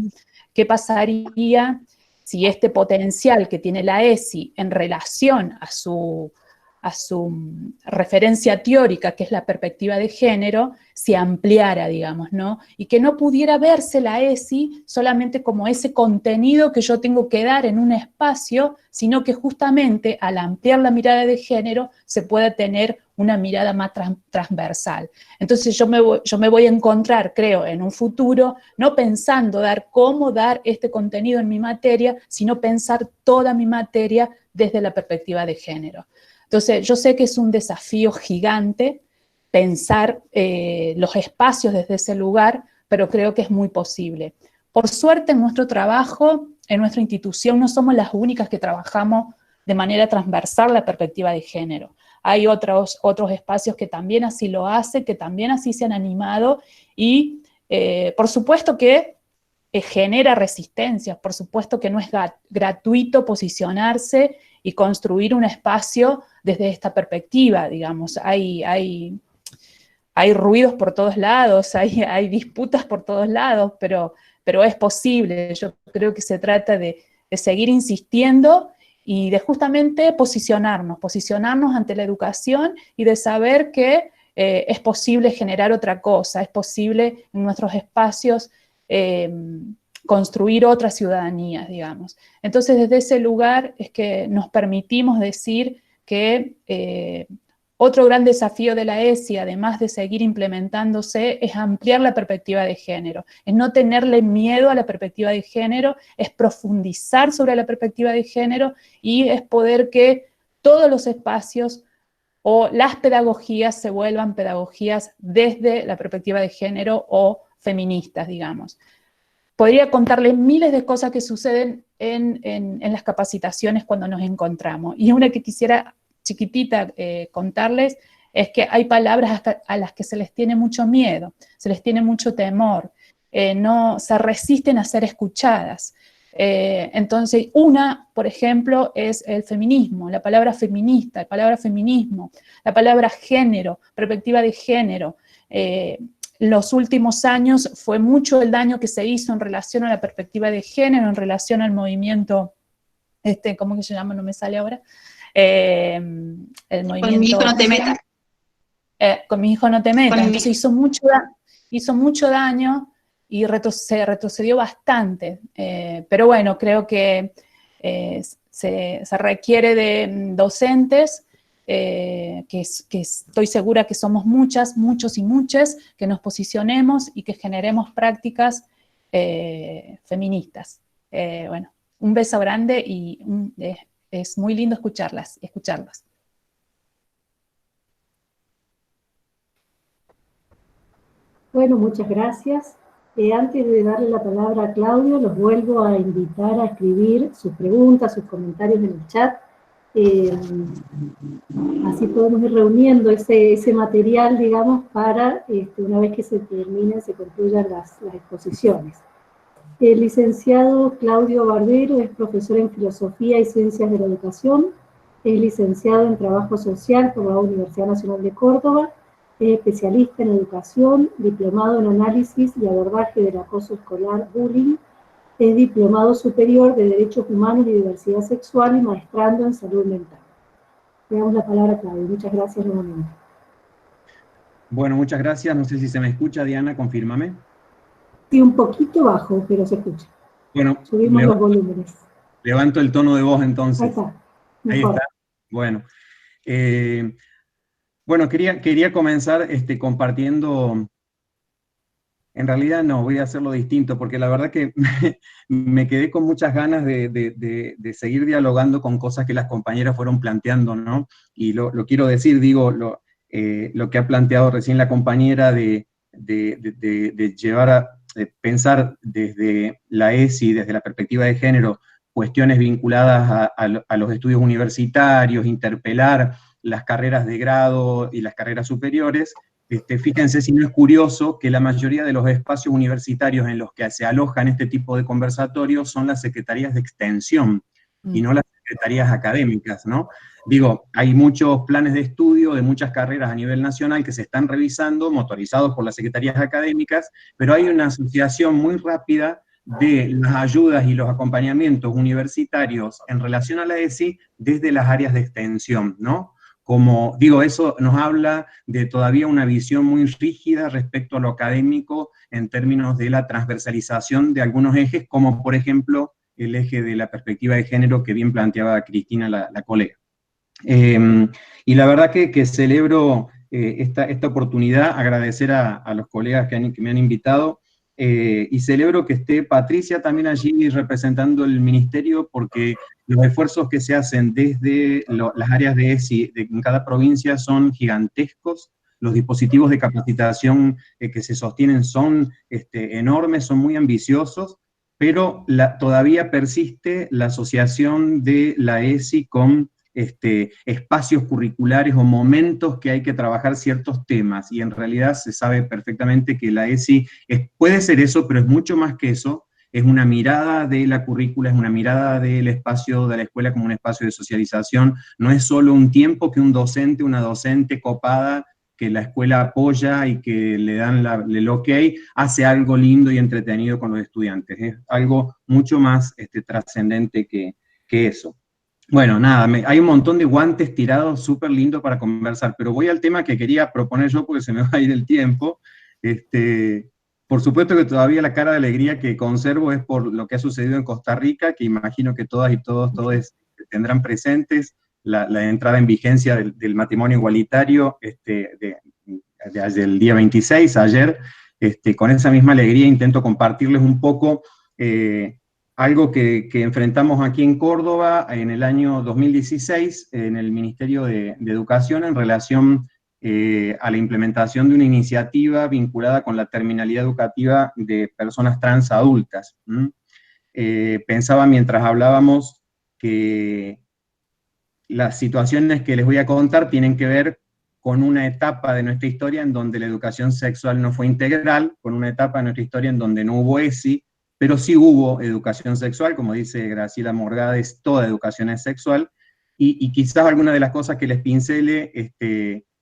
¿Qué pasaría si este potencial que tiene la ESI en relación a su referencia teórica, que es la perspectiva de género, se ampliara, digamos, ¿no? Y que no pudiera verse la ESI solamente como ese contenido que yo tengo que dar en un espacio, sino que justamente al ampliar la mirada de género se pueda tener una mirada más transversal. Entonces yo me voy a encontrar, creo, en un futuro, no pensando cómo dar este contenido en mi materia, sino pensar toda mi materia desde la perspectiva de género. Entonces, yo sé que es un desafío gigante pensar los espacios desde ese lugar, pero creo que es muy posible. Por suerte, en nuestro trabajo, en nuestra institución, no somos las únicas que trabajamos de manera transversal la perspectiva de género. Hay otros espacios que también así lo hacen, que también así se han animado, y por supuesto que genera resistencias, por supuesto que no es gratuito posicionarse y construir un espacio desde esta perspectiva, digamos. Hay ruidos por todos lados, hay disputas por todos lados, pero es posible. Yo creo que se trata de seguir insistiendo y de justamente posicionarnos ante la educación y de saber que es posible generar otra cosa, es posible en nuestros espacios construir otras ciudadanías, digamos. Entonces, desde ese lugar es que nos permitimos decir que otro gran desafío de la ESI, además de seguir implementándose, es ampliar la perspectiva de género, es no tenerle miedo a la perspectiva de género, es profundizar sobre la perspectiva de género y es poder que todos los espacios o las pedagogías se vuelvan pedagogías desde la perspectiva de género o feministas, digamos. Podría contarles miles de cosas que suceden en las capacitaciones cuando nos encontramos. Y una que quisiera chiquitita contarles es que hay palabras hasta a las que se les tiene mucho miedo, se les tiene mucho temor, no se resisten a ser escuchadas. Entonces, una, por ejemplo, es el feminismo, la palabra feminista, la palabra feminismo, la palabra género, perspectiva de género. Los últimos años fue mucho el daño que se hizo en relación a la perspectiva de género, en relación al movimiento, ¿cómo que se llama? No me sale ahora. El movimiento... Con mi hijo no te metas. Con mi hijo no te metas. Entonces hizo mucho daño y se retrocedió bastante. Pero bueno, creo que se requiere de docentes, que estoy segura que somos muchas, muchos y muchas, que nos posicionemos y que generemos prácticas feministas. Bueno, un beso grande y es muy lindo escucharlas. Bueno, muchas gracias. Antes de darle la palabra a Claudio, los vuelvo a invitar a escribir sus preguntas, sus comentarios en el chat. Así podemos ir reuniendo ese material, digamos, para una vez que se terminen, se concluyan las exposiciones. El licenciado Claudio Barbero es profesor en Filosofía y Ciencias de la Educación, es licenciado en Trabajo Social por la Universidad Nacional de Córdoba, es especialista en educación, diplomado en análisis y abordaje del acoso escolar, bullying, es diplomado superior de Derechos Humanos y Diversidad Sexual y maestrando en Salud Mental. Le damos la palabra a Claudio. Muchas gracias nuevamente. Bueno, muchas gracias. No sé si se me escucha, Diana, confírmame. Sí, un poquito bajo, pero se escucha. Bueno, subimos los volúmenes. Levanto el tono de voz entonces. Ahí está. Ahí está. Bueno. Bueno, quería comenzar compartiendo En realidad no, voy a hacerlo distinto, porque la verdad que me quedé con muchas ganas de seguir dialogando con cosas que las compañeras fueron planteando, ¿no? Y lo quiero decir, digo, lo que ha planteado recién la compañera de llevar a pensar desde la ESI, desde la perspectiva de género, cuestiones vinculadas a los estudios universitarios, interpelar las carreras de grado y las carreras superiores. Fíjense si no es curioso que la mayoría de los espacios universitarios en los que se alojan este tipo de conversatorios son las secretarías de extensión y no las secretarías académicas, ¿no? Digo, hay muchos planes de estudio de muchas carreras a nivel nacional que se están revisando, motorizados por las secretarías académicas, pero hay una asociación muy rápida de las ayudas y los acompañamientos universitarios en relación a la ESI desde las áreas de extensión, ¿no? Como digo, eso nos habla de todavía una visión muy rígida respecto a lo académico en términos de la transversalización de algunos ejes, como por ejemplo el eje de la perspectiva de género que bien planteaba Cristina, la colega. Y la verdad que celebro esta oportunidad, agradecer a los colegas que me han invitado, y celebro que esté Patricia también allí representando el ministerio, porque los esfuerzos que se hacen desde las áreas de ESI en cada provincia son gigantescos, los dispositivos de capacitación que se sostienen son enormes, son muy ambiciosos, pero todavía persiste la asociación de la ESI con espacios curriculares o momentos que hay que trabajar ciertos temas, y en realidad se sabe perfectamente que la ESI puede ser eso, pero es mucho más que eso, es una mirada de la currícula, es una mirada del espacio de la escuela como un espacio de socialización, no es solo un tiempo que un docente, una docente copada, que la escuela apoya y que le dan el ok, hace algo lindo y entretenido con los estudiantes, es algo mucho más trascendente que eso. Bueno, nada, hay un montón de guantes tirados súper lindo para conversar, pero voy al tema que quería proponer yo porque se me va a ir el tiempo. Por supuesto que todavía la cara de alegría que conservo es por lo que ha sucedido en Costa Rica, que imagino que todas y todos tendrán presentes la entrada en vigencia del matrimonio igualitario del día 26, ayer. Con esa misma alegría intento compartirles un poco algo que enfrentamos aquí en Córdoba en el año 2016 en el Ministerio de Educación en relación a la implementación de una iniciativa vinculada con la terminalidad educativa de personas trans adultas. Pensaba mientras hablábamos que las situaciones que les voy a contar tienen que ver con una etapa de nuestra historia en donde la educación sexual no fue integral, con una etapa de nuestra historia en donde no hubo ESI, pero sí hubo educación sexual, como dice Graciela Morgades, toda educación es sexual, y quizás algunas de las cosas que les pincele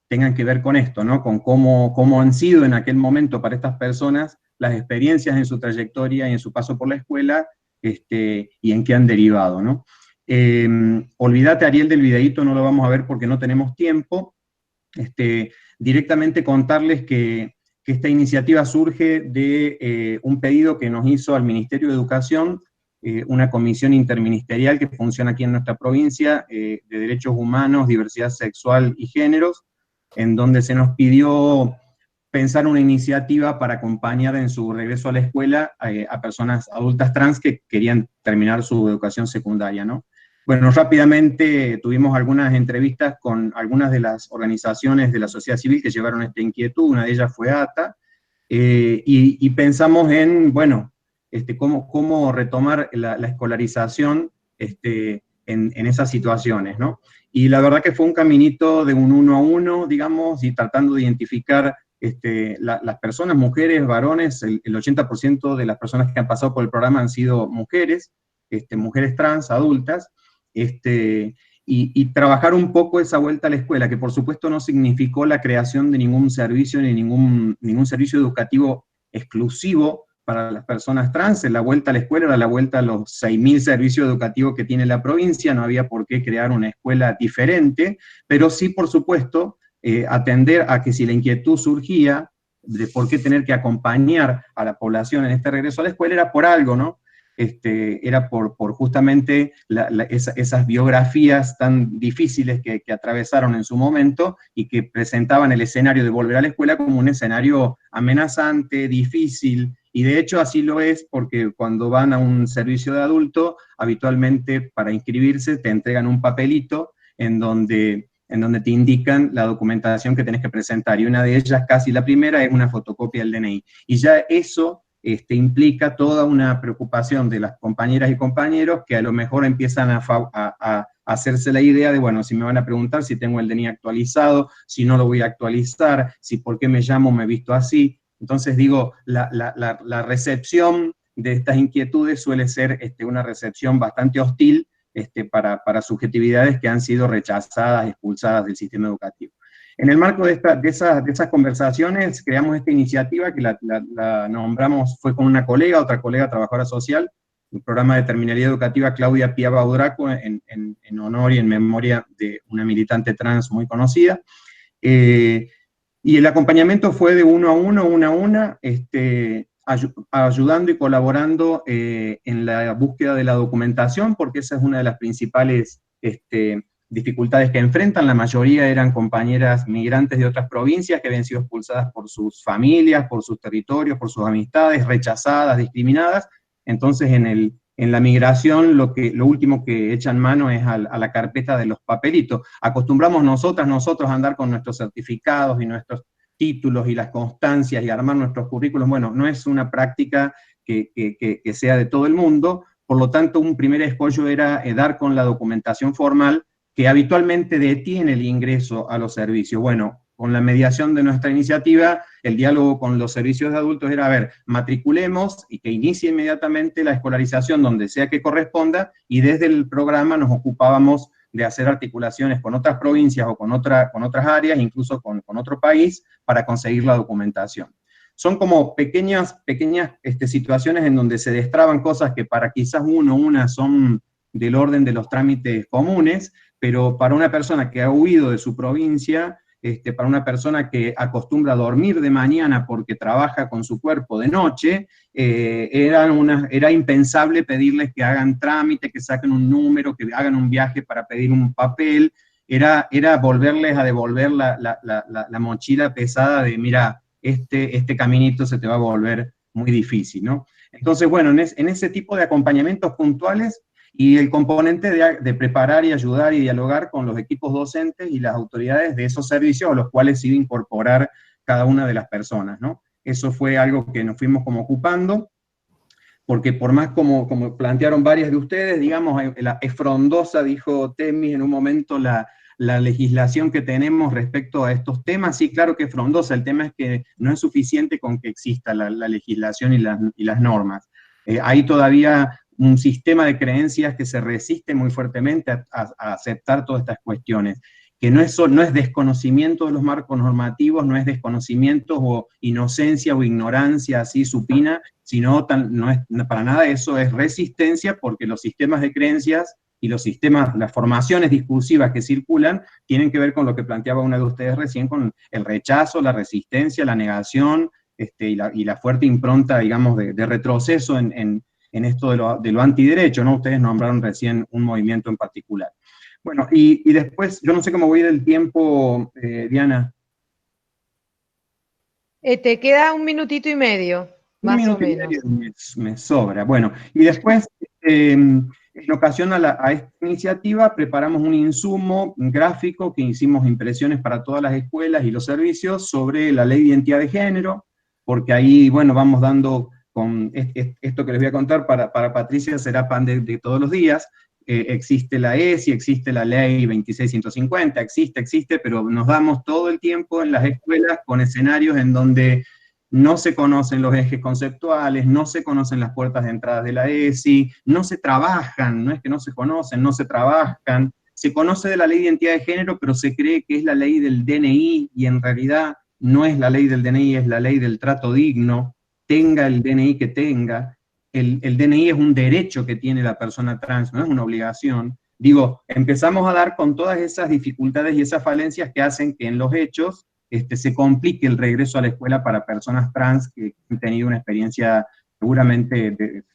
tengan que ver con esto, ¿no? Con cómo han sido en aquel momento para estas personas las experiencias en su trayectoria y en su paso por la escuela, y en qué han derivado, ¿no? Olvídate, Ariel, del videíto, no lo vamos a ver porque no tenemos tiempo. Directamente contarles que esta iniciativa surge de un pedido que nos hizo al Ministerio de Educación, una comisión interministerial que funciona aquí en nuestra provincia, de Derechos Humanos, Diversidad Sexual y Géneros, en donde se nos pidió pensar una iniciativa para acompañar en su regreso a la escuela a personas adultas trans que querían terminar su educación secundaria, ¿no? Bueno, rápidamente tuvimos algunas entrevistas con algunas de las organizaciones de la sociedad civil que llevaron esta inquietud, una de ellas fue ATA, y pensamos en, bueno, cómo retomar la escolarización en esas situaciones, ¿no? Y la verdad que fue un caminito de un 1 a 1, digamos, y tratando de identificar las personas, mujeres, varones, el 80% de las personas que han pasado por el programa han sido mujeres, mujeres trans, adultas, y trabajar un poco esa vuelta a la escuela, que por supuesto no significó la creación de ningún servicio, ni ningún servicio educativo exclusivo para las personas trans. La vuelta a la escuela era la vuelta a los 6.000 servicios educativos que tiene la provincia, no había por qué crear una escuela diferente, pero sí, por supuesto, atender a que si la inquietud surgía de por qué tener que acompañar a la población en este regreso a la escuela, era por algo, ¿no? era por justamente esas biografías tan difíciles que atravesaron en su momento y que presentaban el escenario de volver a la escuela como un escenario amenazante, difícil, y de hecho así lo es porque cuando van a un servicio de adulto, habitualmente para inscribirse te entregan un papelito en donde te indican la documentación que tenés que presentar, y una de ellas, casi la primera, es una fotocopia del DNI. Y ya eso implica toda una preocupación de las compañeras y compañeros que a lo mejor empiezan a hacerse la idea de, bueno, si me van a preguntar si tengo el DNI actualizado, si no lo voy a actualizar, si por qué me llamo, me he visto así. Entonces digo, la recepción de estas inquietudes suele ser una recepción bastante hostil para subjetividades que han sido rechazadas, expulsadas del sistema educativo. En el marco de esas conversaciones, creamos esta iniciativa que la nombramos, fue con una colega, otra colega trabajadora social, el programa de terminalidad educativa Claudia Piava Udraco, en honor y en memoria de una militante trans muy conocida. Y el acompañamiento fue de uno a uno, ayudando y colaborando en la búsqueda de la documentación, porque esa es una de las principales dificultades que enfrentan. La mayoría eran compañeras migrantes de otras provincias que habían sido expulsadas por sus familias, por sus territorios, por sus amistades, rechazadas, discriminadas. Entonces en la migración lo último que echan mano es a la carpeta de los papelitos. Acostumbramos nosotros a andar con nuestros certificados y nuestros títulos y las constancias y armar nuestros currículos. Bueno, no es una práctica que sea de todo el mundo, por lo tanto un primer escollo era dar con la documentación formal que habitualmente detiene el ingreso a los servicios. Bueno, con la mediación de nuestra iniciativa, el diálogo con los servicios de adultos era, a ver, matriculemos y que inicie inmediatamente la escolarización donde sea que corresponda, y desde el programa nos ocupábamos de hacer articulaciones con otras provincias o con otras áreas, incluso con otro país, para conseguir la documentación. Son como pequeñas situaciones en donde se destraban cosas que para quizás una son del orden de los trámites comunes, pero para una persona que ha huido de su provincia, para una persona que acostumbra a dormir de mañana porque trabaja con su cuerpo de noche, era impensable pedirles que hagan trámite, que saquen un número, que hagan un viaje para pedir un papel. Era volverles a devolver la mochila pesada de, mira, este caminito se te va a volver muy difícil, ¿no? Entonces, bueno, en ese tipo de acompañamientos puntuales, y el componente de preparar y ayudar y dialogar con los equipos docentes y las autoridades de esos servicios a los cuales se iba a incorporar cada una de las personas, ¿no? Eso fue algo que nos fuimos como ocupando, porque por más como plantearon varias de ustedes, digamos, es frondosa, dijo Temis en un momento, la legislación que tenemos respecto a estos temas. Sí, claro que es frondosa, el tema es que no es suficiente con que exista la legislación y las normas. Hay todavía un sistema de creencias que se resiste muy fuertemente a aceptar todas estas cuestiones, que no es desconocimiento de los marcos normativos, no es desconocimiento o inocencia o ignorancia así supina, sino no es para nada eso, es resistencia, porque los sistemas de creencias y las formaciones discursivas que circulan tienen que ver con lo que planteaba una de ustedes recién, con el rechazo, la resistencia, la negación, y la fuerte impronta, digamos, de retroceso en esto de lo antiderecho, ¿no? Ustedes nombraron recién un movimiento en particular. Bueno, y después, yo no sé cómo voy del tiempo, Diana. Te queda 1 minutito y medio, más o menos. Me sobra. Bueno, y después, en ocasión a esta iniciativa, preparamos un insumo gráfico que hicimos impresiones para todas las escuelas y los servicios sobre la ley de identidad de género, porque ahí, bueno, vamos dando con esto que les voy a contar, para Patricia será pan de todos los días. Existe la ESI, existe la ley 26150, existe, pero nos damos todo el tiempo en las escuelas con escenarios en donde no se conocen los ejes conceptuales, no se conocen las puertas de entrada de la ESI, no se trabajan, no es que no se conocen, no se trabajan. Se conoce de la ley de identidad de género, pero se cree que es la ley del DNI, y en realidad no es la ley del DNI, es la ley del trato digno. Tenga el DNI que tenga, el DNI es un derecho que tiene la persona trans, no es una obligación. Digo, empezamos a dar con todas esas dificultades y esas falencias que hacen que en los hechos se complique el regreso a la escuela para personas trans que han tenido una experiencia seguramente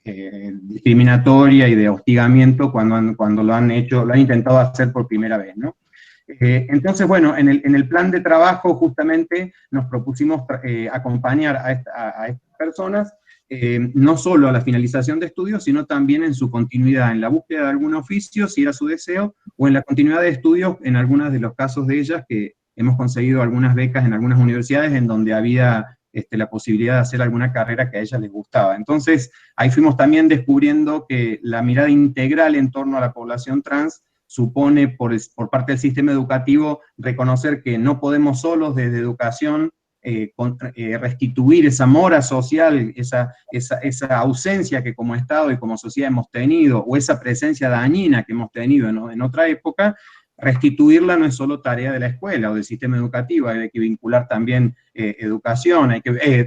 discriminatoria y de hostigamiento cuando lo han intentado hacer por primera vez, ¿no? Entonces, bueno, en el plan de trabajo justamente nos propusimos acompañar a estas personas, no solo a la finalización de estudios, sino también en su continuidad, en la búsqueda de algún oficio, si era su deseo, o en la continuidad de estudios, en algunos de los casos de ellas, que hemos conseguido algunas becas en algunas universidades en donde había la posibilidad de hacer alguna carrera que a ellas les gustaba. Entonces, ahí fuimos también descubriendo que la mirada integral en torno a la población trans supone por parte del sistema educativo reconocer que no podemos solos desde educación restituir esa mora social, esa ausencia que como Estado y como sociedad hemos tenido, o esa presencia dañina que hemos tenido en otra época. Restituirla no es solo tarea de la escuela o del sistema educativo, hay que vincular también educación,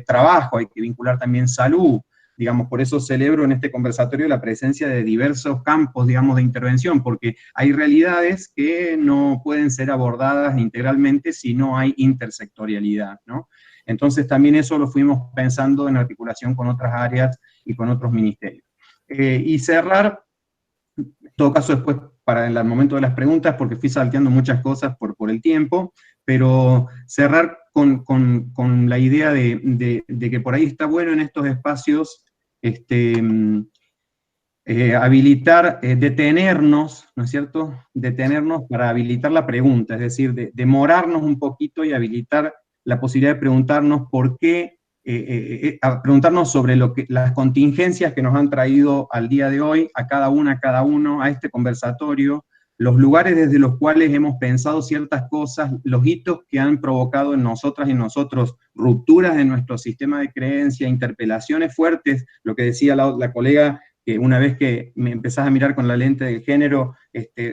trabajo, hay que vincular también salud. Digamos, por eso celebro en este conversatorio la presencia de diversos campos, digamos, de intervención, porque hay realidades que no pueden ser abordadas integralmente si no hay intersectorialidad, ¿no? Entonces también eso lo fuimos pensando en articulación con otras áreas y con otros ministerios. Y cerrar, en todo caso después para el momento de las preguntas, porque fui salteando muchas cosas por el tiempo, pero cerrar con la idea de que por ahí está bueno en estos espacios habilitar, detenernos, ¿no es cierto? Detenernos para habilitar la pregunta, es decir, demorarnos un poquito y habilitar la posibilidad de preguntarnos por qué, preguntarnos sobre las contingencias que nos han traído al día de hoy, a cada uno, a este conversatorio, los lugares desde los cuales hemos pensado ciertas cosas, los hitos que han provocado en nosotras y en nosotros rupturas de nuestro sistema de creencia, interpelaciones fuertes, lo que decía la colega, que una vez que me empezás a mirar con la lente del género,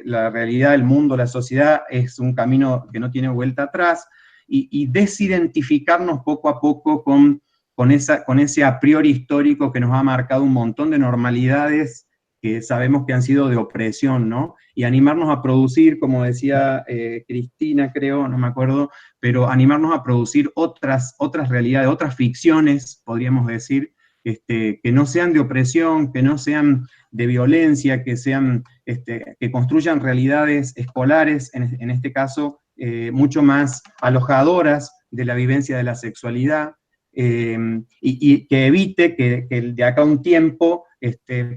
la realidad, el mundo, la sociedad, es un camino que no tiene vuelta atrás, y desidentificarnos poco a poco con ese a priori histórico que nos ha marcado un montón de normalidades que sabemos que han sido de opresión, ¿no? Y animarnos a producir, como decía Cristina, creo, no me acuerdo, pero animarnos a producir otras realidades, otras ficciones, podríamos decir, que no sean de opresión, que no sean de violencia, que que construyan realidades escolares, en este caso, mucho más alojadoras de la vivencia de la sexualidad, y que evite que de acá a un tiempo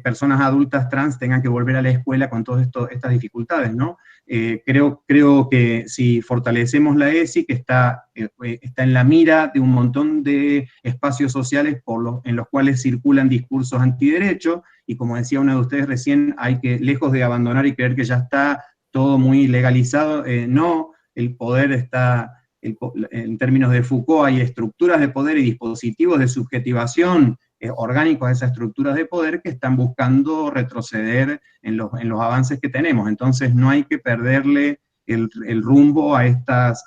personas adultas trans tengan que volver a la escuela con todas estas dificultades, ¿no? Creo que si fortalecemos la ESI, que está en la mira de un montón de espacios sociales en los cuales circulan discursos antiderechos, y como decía una de ustedes recién, lejos de abandonar y creer que ya está todo muy legalizado, no, el poder está, en términos de Foucault, hay estructuras de poder y dispositivos de subjetivación orgánicos a esas estructuras de poder que están buscando retroceder en los avances que tenemos. Entonces no hay que perderle el rumbo a estas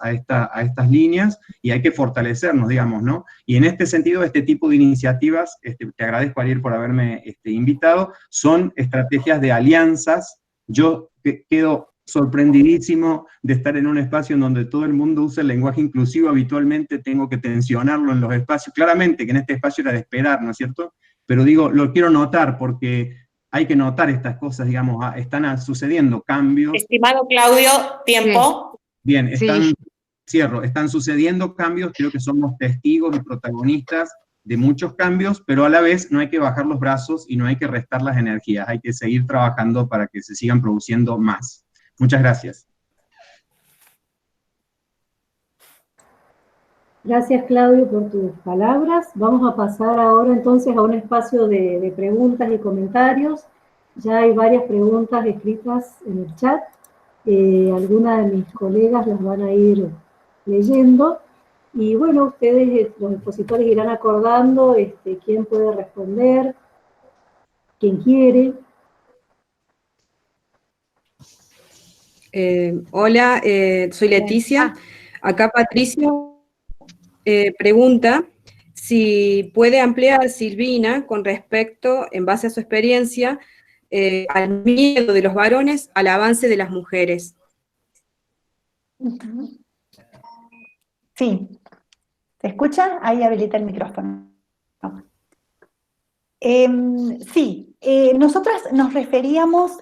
líneas, y hay que fortalecernos, digamos, ¿no? Y en este sentido, este tipo de iniciativas, te agradezco, Ariel, por haberme invitado, son estrategias de alianzas. Yo quedo sorprendidísimo de estar en un espacio en donde todo el mundo usa el lenguaje inclusivo. Habitualmente tengo que tensionarlo en los espacios, claramente que en este espacio era de esperar, ¿no es cierto? Pero digo, lo quiero notar porque hay que notar estas cosas, digamos, están sucediendo cambios. Estimado Claudio, tiempo. Bien, están sucediendo cambios, creo que somos testigos y protagonistas de muchos cambios, pero a la vez no hay que bajar los brazos y no hay que restar las energías, hay que seguir trabajando para que se sigan produciendo más. Muchas gracias. Gracias, Claudio, por tus palabras. Vamos a pasar ahora entonces a un espacio de preguntas y comentarios. Ya hay varias preguntas escritas en el chat. Algunas de mis colegas las van a ir leyendo. Y bueno, ustedes, los expositores, irán acordando quién puede responder, quién quiere. Hola, soy Leticia. Acá Patricio pregunta si puede ampliar, Silvina, con respecto, en base a su experiencia, al miedo de los varones al avance de las mujeres. Sí. ¿Se escucha? Ahí habilita el micrófono. Sí, nosotras nos referíamos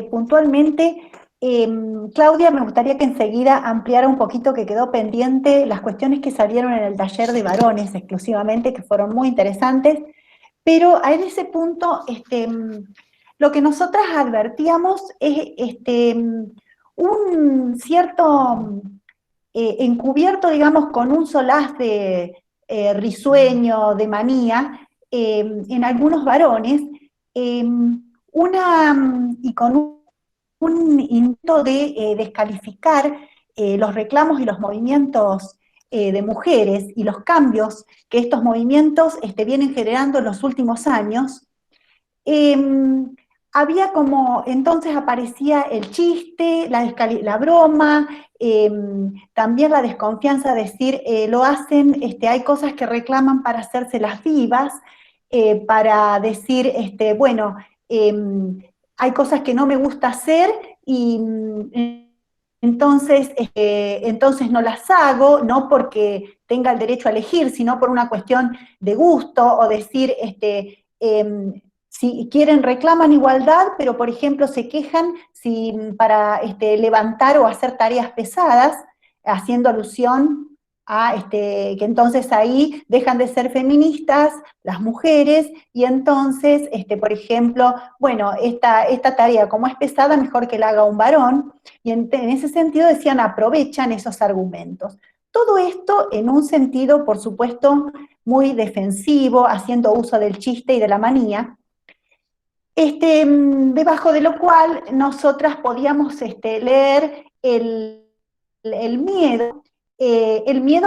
puntualmente, Claudia, me gustaría que enseguida ampliara un poquito, que quedó pendiente, las cuestiones que salieron en el taller de varones exclusivamente, que fueron muy interesantes, pero en ese punto, lo que nosotras advertíamos es un cierto encubierto, digamos, con un solaz de risueño, de manía, en algunos varones, y con un intento de descalificar los reclamos y los movimientos de mujeres y los cambios que estos movimientos vienen generando en los últimos años. Había como, entonces aparecía el chiste, la broma, también la desconfianza, decir, lo hacen, hay cosas que reclaman para hacerse las vivas, para decir, bueno, hay cosas que no me gusta hacer y entonces no las hago, no porque tenga el derecho a elegir, sino por una cuestión de gusto, o decir, si quieren, reclaman igualdad, pero por ejemplo se quejan para levantar o hacer tareas pesadas, haciendo alusión a que entonces ahí dejan de ser feministas las mujeres, y entonces, por ejemplo, bueno, esta tarea como es pesada, mejor que la haga un varón, y en ese sentido decían, aprovechan esos argumentos. Todo esto en un sentido, por supuesto, muy defensivo, haciendo uso del chiste y de la manía, debajo de lo cual nosotras podíamos leer el miedo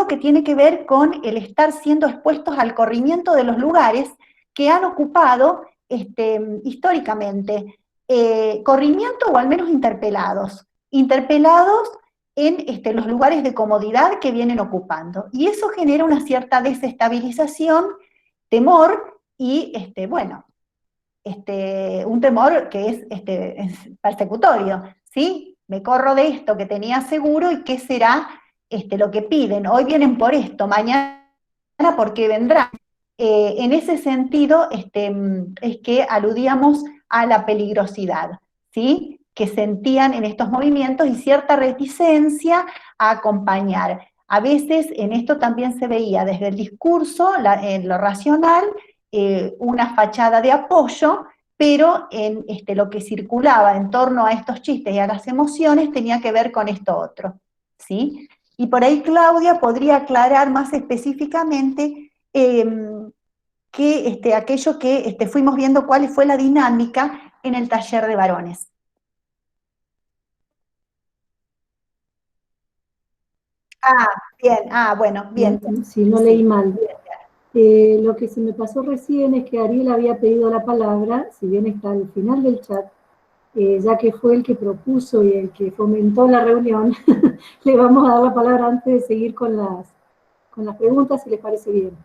que tiene que ver con el estar siendo expuestos al corrimiento de los lugares que han ocupado históricamente, corrimiento o al menos interpelados en los lugares de comodidad que vienen ocupando. Y eso genera una cierta desestabilización, temor y, bueno, un temor que es persecutorio, ¿sí? Me corro de esto que tenía seguro, y ¿qué será lo que piden? Hoy vienen por esto, mañana por qué vendrán. En ese sentido es que aludíamos a la peligrosidad, ¿sí?, que sentían en estos movimientos, y cierta reticencia a acompañar. A veces en esto también se veía desde el discurso, en lo racional, una fachada de apoyo, pero en lo que circulaba en torno a estos chistes y a las emociones tenía que ver con esto otro, ¿sí? Y por ahí Claudia podría aclarar más específicamente aquello que fuimos viendo, cuál fue la dinámica en el taller de varones. Bien, bueno, bien. Sí, no leí mal. Lo que se me pasó recién es que Ariel había pedido la palabra, si bien está al final del chat, ya que fue el que propuso y el que fomentó la reunión, le vamos a dar la palabra antes de seguir con las preguntas, si les parece bien.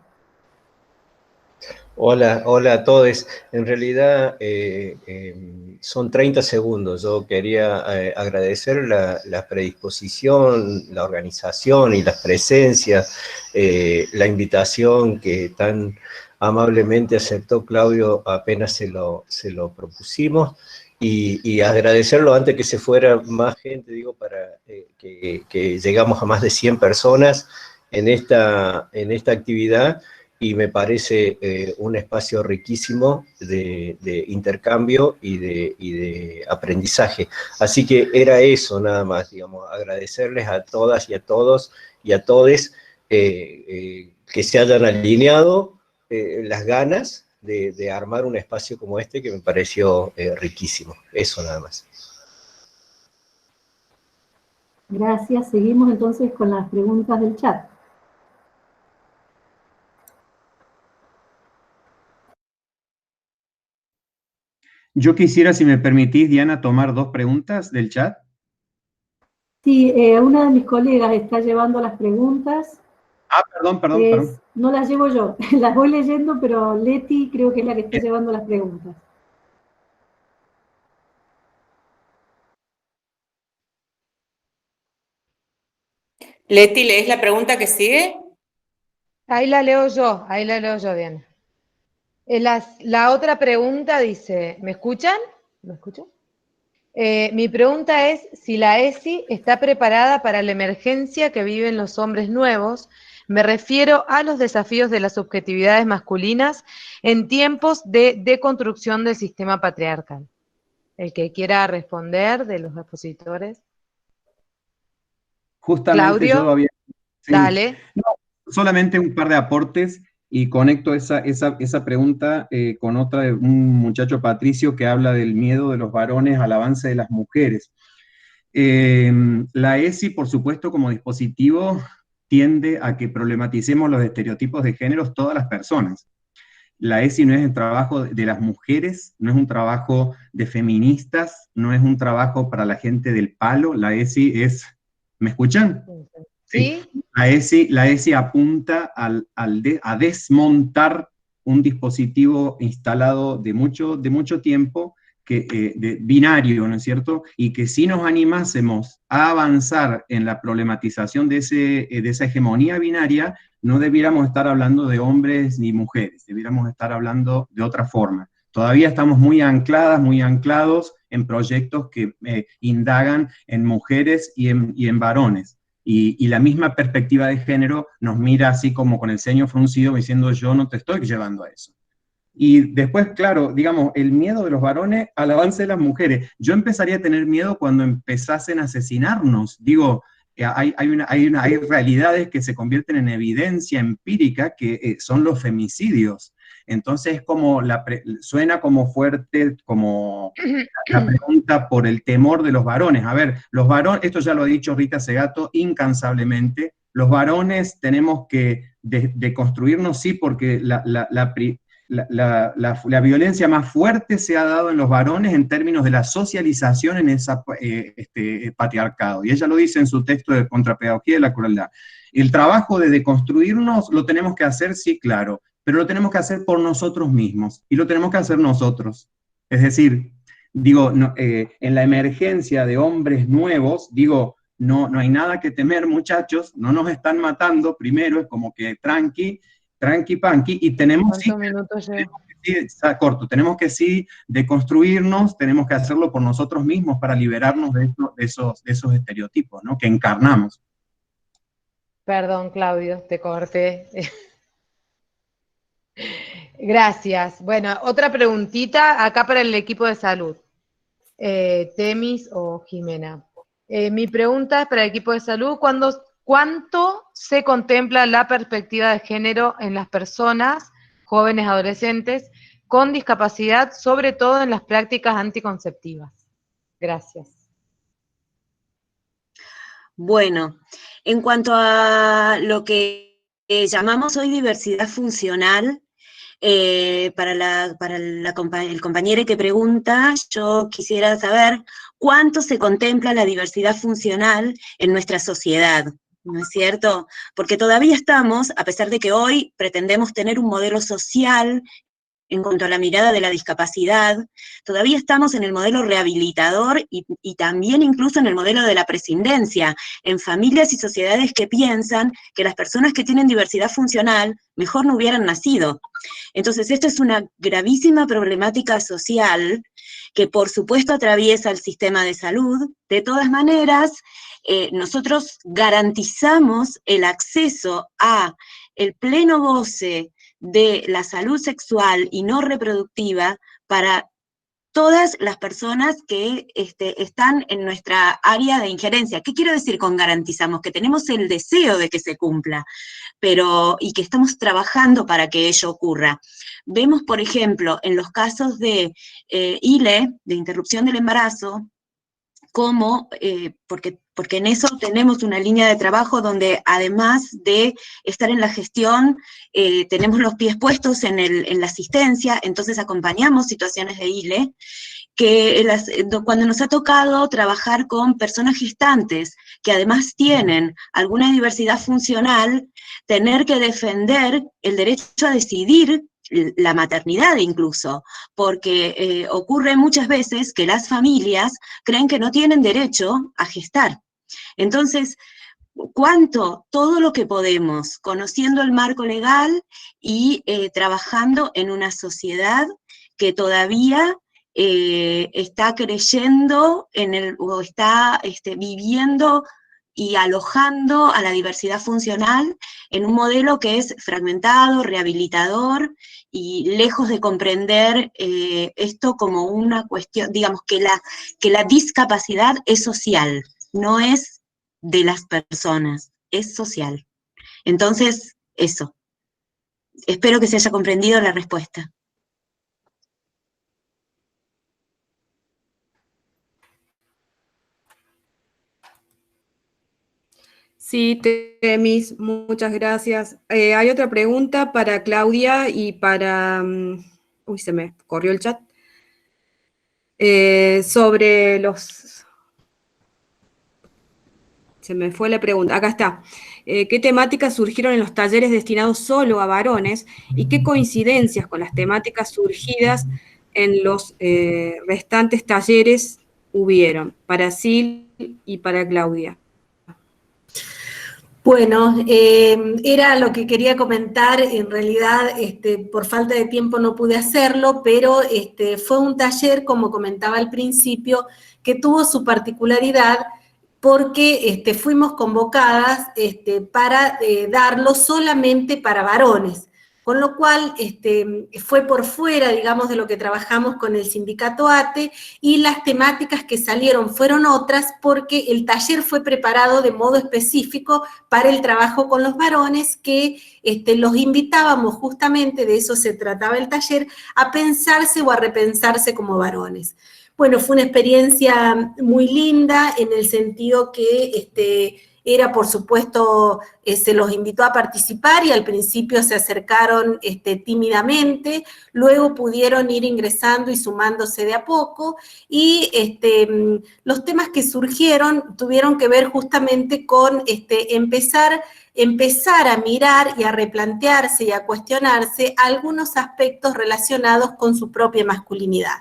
Hola a todos. En realidad son 30 segundos. Yo quería agradecer la predisposición, la organización y las presencias, la invitación que tan amablemente aceptó Claudio apenas se lo propusimos, y agradecerlo antes que se fuera más gente, digo, para que llegamos a más de 100 personas en esta actividad. Y me parece un espacio riquísimo de intercambio y de aprendizaje. Así que era eso nada más, digamos, agradecerles a todas y a todos y a todes que se hayan alineado las ganas de armar un espacio como este, que me pareció riquísimo. Eso nada más. Gracias. Seguimos entonces con las preguntas del chat. Yo quisiera, si me permitís, Diana, tomar 2 preguntas del chat. Sí, una de mis colegas está llevando las preguntas. Perdón. No las llevo yo, las voy leyendo, pero Leti creo que es la que está llevando las preguntas. Leti, ¿lees la pregunta que sigue? Ahí la leo yo, Diana. La otra pregunta dice, ¿me escuchan? ¿Me escuchan? Mi pregunta es si la ESI está preparada para la emergencia que viven los hombres nuevos. Me refiero a los desafíos de las subjetividades masculinas en tiempos de deconstrucción del sistema patriarcal. El que quiera responder de los expositores. Justamente Claudio, yo había... Sí. Dale. No, solamente un par de aportes y conecto esa pregunta con otra de un muchacho Patricio que habla del miedo de los varones al avance de las mujeres. La ESI, por supuesto, como dispositivo, tiende a que problematicemos los estereotipos de géneros todas las personas. La ESI no es el trabajo de las mujeres, no es un trabajo de feministas, no es un trabajo para la gente del palo, la ESI es... ¿Me escuchan? ¿Sí? La ESI apunta a desmontar un dispositivo instalado de mucho tiempo, binario, ¿no es cierto? Y que si nos animásemos a avanzar en la problematización de esa hegemonía binaria, no debiéramos estar hablando de hombres ni mujeres, debiéramos estar hablando de otra forma. Todavía estamos muy anclados en proyectos que indagan en mujeres y en varones. Y la misma perspectiva de género nos mira así como con el ceño fruncido diciendo yo no te estoy llevando a eso. Y después, claro, digamos, el miedo de los varones al avance de las mujeres. Yo empezaría a tener miedo cuando empezasen a asesinarnos. Digo, hay realidades que se convierten en evidencia empírica que son los femicidios. Entonces suena como fuerte, como la pregunta por el temor de los varones. A ver, los varones, esto ya lo ha dicho Rita Segato incansablemente, los varones tenemos que deconstruirnos, sí, porque la violencia más fuerte se ha dado en los varones en términos de la socialización en ese patriarcado. Y ella lo dice en su texto de Contrapedagogía de la Crueldad. El trabajo de deconstruirnos lo tenemos que hacer, sí, claro, pero lo tenemos que hacer por nosotros mismos, y lo tenemos que hacer nosotros. Es decir, digo, en la emergencia de hombres nuevos, digo, no hay nada que temer, muchachos, no nos están matando, primero, es como que tranqui, panqui, y tenemos que sí deconstruirnos, tenemos que hacerlo por nosotros mismos para liberarnos de esos estereotipos, ¿no?, que encarnamos. Perdón, Claudio, te corté. Gracias. Bueno, otra preguntita acá para el equipo de salud. Temis o Jimena. Mi pregunta es para el equipo de salud. ¿Cuánto se contempla la perspectiva de género en las personas, jóvenes, adolescentes, con discapacidad, sobre todo en las prácticas anticonceptivas? Gracias. Bueno, en cuanto a lo que llamamos hoy diversidad funcional, para el compañero que pregunta, yo quisiera saber cuánto se contempla la diversidad funcional en nuestra sociedad, ¿no es cierto? Porque todavía estamos, a pesar de que hoy pretendemos tener un modelo social en cuanto a la mirada de la discapacidad, todavía estamos en el modelo rehabilitador y también incluso en el modelo de la prescindencia, en familias y sociedades que piensan que las personas que tienen diversidad funcional mejor no hubieran nacido. Entonces, esto es una gravísima problemática social que por supuesto atraviesa el sistema de salud. De todas maneras, nosotros garantizamos el acceso a el pleno goce de la salud sexual y no reproductiva para todas las personas que están en nuestra área de injerencia. ¿Qué quiero decir con garantizamos? Que tenemos el deseo de que se cumpla, y que estamos trabajando para que ello ocurra. Vemos, por ejemplo, en los casos de ILE, de interrupción del embarazo, cómo, porque en eso tenemos una línea de trabajo donde además de estar en la gestión, tenemos los pies puestos en la asistencia, entonces acompañamos situaciones de ILE, que cuando nos ha tocado trabajar con personas gestantes, que además tienen alguna diversidad funcional, tener que defender el derecho a decidir la maternidad incluso, porque ocurre muchas veces que las familias creen que no tienen derecho a gestar. Entonces, ¿Cuánto? Todo lo que podemos, conociendo el marco legal y trabajando en una sociedad que todavía está creyendo o está viviendo y alojando a la diversidad funcional en un modelo que es fragmentado, rehabilitador, y lejos de comprender esto como una cuestión, digamos, que la discapacidad es social, no es de las personas, es social. Entonces, eso. Espero que se haya comprendido la respuesta. Sí, Temis, muchas gracias. Hay otra pregunta para Claudia y para... uy, se me corrió el chat. Sobre los... Se me fue la pregunta. Acá está. ¿Qué temáticas surgieron en los talleres destinados solo a varones y qué coincidencias con las temáticas surgidas en los restantes talleres hubieron para Sil y para Claudia? Bueno, era lo que quería comentar, en realidad por falta de tiempo no pude hacerlo, pero fue un taller, como comentaba al principio, que tuvo su particularidad porque fuimos convocadas para darlo solamente para varones, con lo cual fue por fuera, digamos, de lo que trabajamos con el sindicato ATE, y las temáticas que salieron fueron otras porque el taller fue preparado de modo específico para el trabajo con los varones, que los invitábamos justamente, de eso se trataba el taller, a pensarse o a repensarse como varones. Bueno, fue una experiencia muy linda en el sentido que era, por supuesto, se los invitó a participar y al principio se acercaron tímidamente, luego pudieron ir ingresando y sumándose de a poco, y los temas que surgieron tuvieron que ver justamente con empezar a mirar y a replantearse y a cuestionarse algunos aspectos relacionados con su propia masculinidad.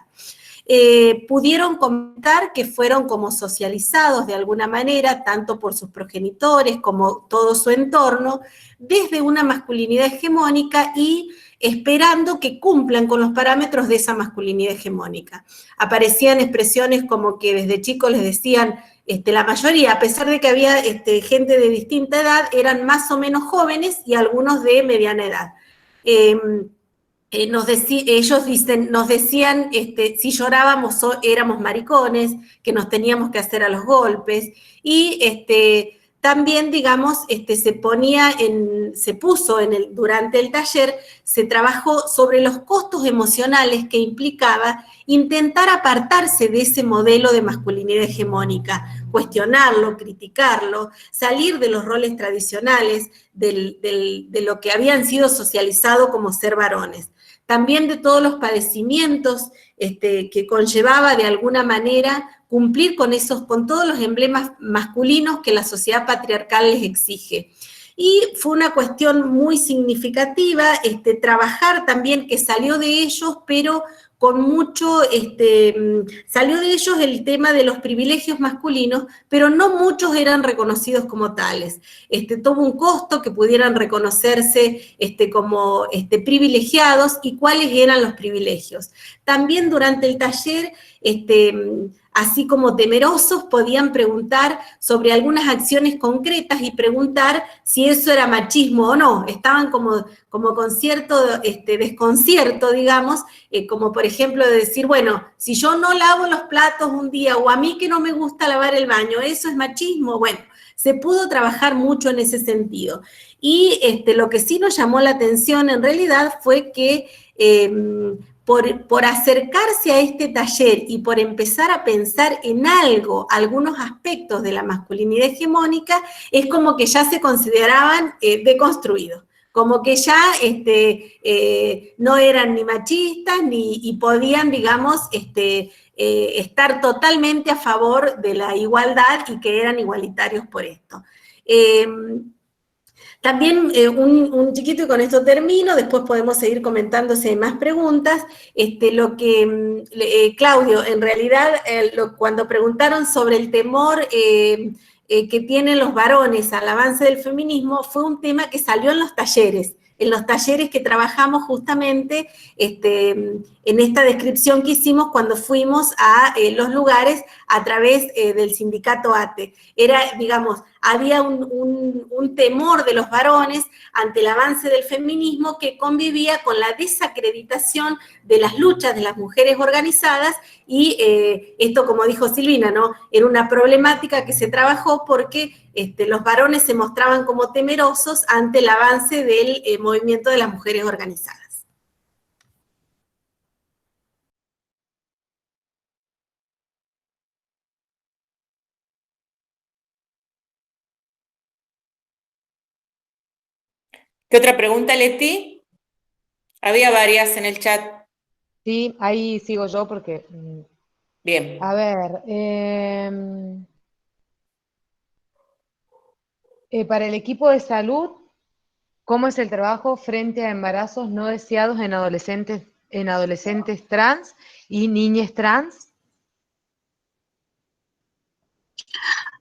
Pudieron comentar que fueron como socializados de alguna manera, tanto por sus progenitores como todo su entorno, desde una masculinidad hegemónica y esperando que cumplan con los parámetros de esa masculinidad hegemónica. Aparecían expresiones como que desde chicos les decían, la mayoría, a pesar de que había gente de distinta edad, eran más o menos jóvenes y algunos de mediana edad. Nos decían si llorábamos éramos maricones, que nos teníamos que hacer a los golpes, y también, digamos, durante el taller, se trabajó sobre los costos emocionales que implicaba intentar apartarse de ese modelo de masculinidad hegemónica, cuestionarlo, criticarlo, salir de los roles tradicionales de lo que habían sido socializados como ser varones. También de todos los padecimientos que conllevaba de alguna manera cumplir con todos los emblemas masculinos que la sociedad patriarcal les exige. Y fue una cuestión muy significativa trabajar también, que salió de ellos, pero con mucho, salió de ellos el tema de los privilegios masculinos, pero no muchos eran reconocidos como tales. Tuvo un costo que pudieran reconocerse como privilegiados, y cuáles eran los privilegios. También durante el taller, así como temerosos, podían preguntar sobre algunas acciones concretas y preguntar si eso era machismo o no. Estaban como con cierto desconcierto, digamos, como por ejemplo de decir, bueno, si yo no lavo los platos un día, o a mí que no me gusta lavar el baño, ¿eso es machismo? Bueno, se pudo trabajar mucho en ese sentido. Y lo que sí nos llamó la atención en realidad fue que por acercarse a este taller y por empezar a pensar en algunos aspectos de la masculinidad hegemónica, es como que ya se consideraban deconstruidos, como que ya no eran ni machistas y podían, digamos, estar totalmente a favor de la igualdad y que eran igualitarios por esto. También un chiquito, y con esto termino, después podemos seguir comentándose de más preguntas, Claudio, en realidad, cuando preguntaron sobre el temor que tienen los varones al avance del feminismo fue un tema que salió en los talleres que trabajamos justamente en esta descripción que hicimos cuando fuimos a los lugares a través del sindicato ATE. Era, digamos, había un temor de los varones ante el avance del feminismo que convivía con la desacreditación de las luchas de las mujeres organizadas y esto, como dijo Silvina, ¿no? Era una problemática que se trabajó porque los varones se mostraban como temerosos ante el avance del movimiento de las mujeres organizadas. ¿Qué otra pregunta, Leti? Había varias en el chat. Sí, ahí sigo yo porque... Bien. A ver, para el equipo de salud, ¿cómo es el trabajo frente a embarazos no deseados en adolescentes trans y niñas trans?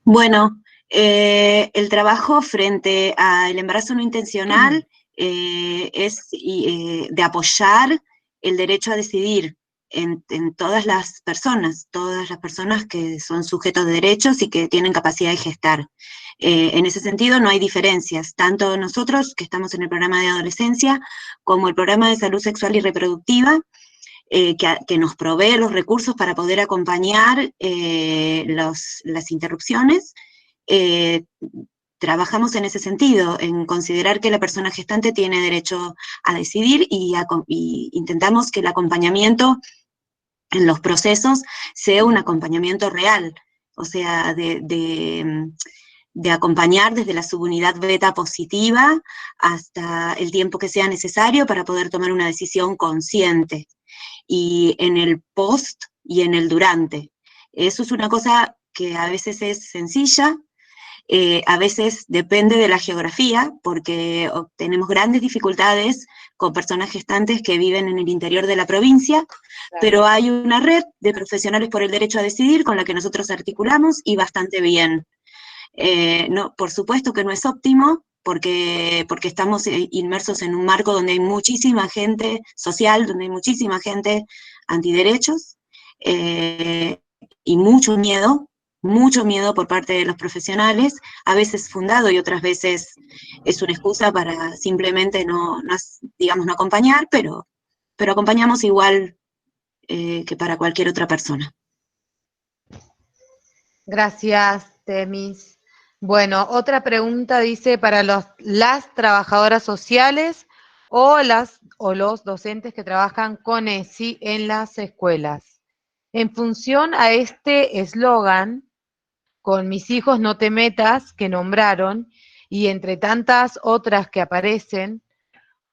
Bueno, el trabajo frente al embarazo no intencional es de apoyar el derecho a decidir en todas las personas que son sujetos de derechos y que tienen capacidad de gestar. En ese sentido no hay diferencias, tanto nosotros que estamos en el programa de adolescencia como el programa de salud sexual y reproductiva, que nos provee los recursos para poder acompañar las interrupciones. Trabajamos en ese sentido, en considerar que la persona gestante tiene derecho a decidir y intentamos que el acompañamiento en los procesos sea un acompañamiento real, o sea, de acompañar desde la subunidad beta positiva hasta el tiempo que sea necesario para poder tomar una decisión consciente, y en el post y en el durante. Eso es una cosa que a veces es sencilla, a veces depende de la geografía, porque tenemos grandes dificultades con personas gestantes que viven en el interior de la provincia, pero hay una red de profesionales por el derecho a decidir con la que nosotros articulamos y bastante bien. No, por supuesto que no es óptimo, porque estamos inmersos en un marco donde hay muchísima gente social, donde hay muchísima gente antiderechos, y mucho miedo por parte de los profesionales, a veces fundado y otras veces es una excusa para simplemente no acompañar, pero acompañamos igual que para cualquier otra persona. Gracias, Temis. Bueno, otra pregunta dice, para las trabajadoras sociales o los docentes que trabajan con ESI en las escuelas. En función a este eslogan, con mis hijos no te metas, que nombraron, y entre tantas otras que aparecen,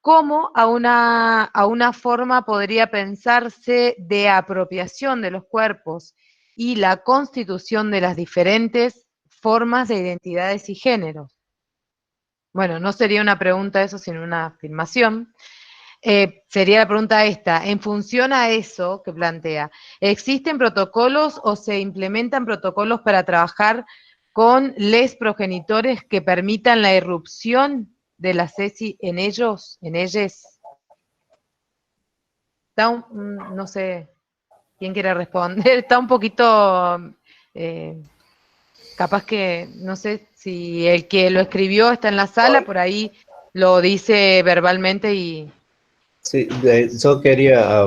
¿cómo a una forma podría pensarse de apropiación de los cuerpos y la constitución de las diferentes formas de identidades y géneros? Bueno, no sería una pregunta eso, sino una afirmación. Sería la pregunta esta, en función a eso que plantea, ¿existen protocolos o se implementan protocolos para trabajar con les progenitores que permitan la irrupción de la CESI en ellos, en ellas? No sé quién quiere responder, está un poquito, capaz que, no sé si el que lo escribió está en la sala, por ahí lo dice verbalmente y... Sí, yo quería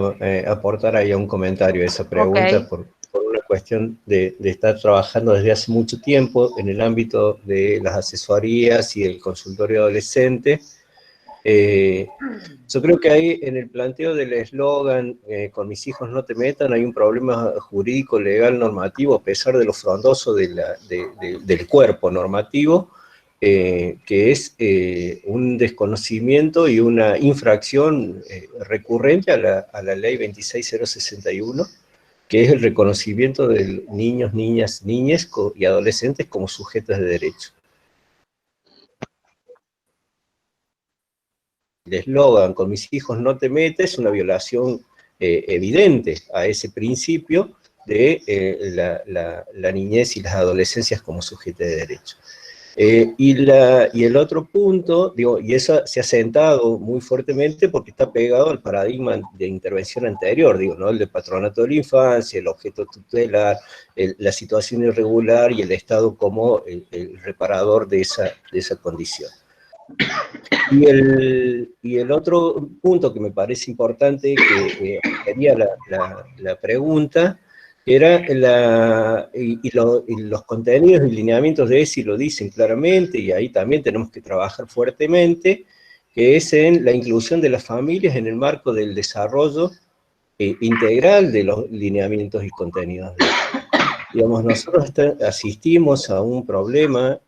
aportar ahí un comentario a esa pregunta, Okay. por una cuestión de estar trabajando desde hace mucho tiempo en el ámbito de las asesorías y el consultorio adolescente. Yo creo que ahí en el planteo del eslogan, con mis hijos no te metan, hay un problema jurídico, legal, normativo, a pesar de lo frondoso del cuerpo normativo, que es un desconocimiento y una infracción recurrente a la ley 26061, que es el reconocimiento de niños, niñas, niñes y adolescentes como sujetos de derecho. El eslogan, con mis hijos no te metes, es una violación evidente a ese principio de la niñez y las adolescencias como sujeto de derecho. Y el otro punto, digo, y eso se ha sentado muy fuertemente porque está pegado al paradigma de intervención anterior, digo, ¿no? El de patronato de la infancia, el objeto tutelar, la situación irregular y el Estado como el reparador de esa condición. Y el otro punto que me parece importante, que sería la pregunta, era los contenidos y lineamientos de ESI lo dicen claramente, y ahí también tenemos que trabajar fuertemente, que es en la inclusión de las familias en el marco del desarrollo integral de los lineamientos y contenidos. Digamos, nosotros asistimos a un problema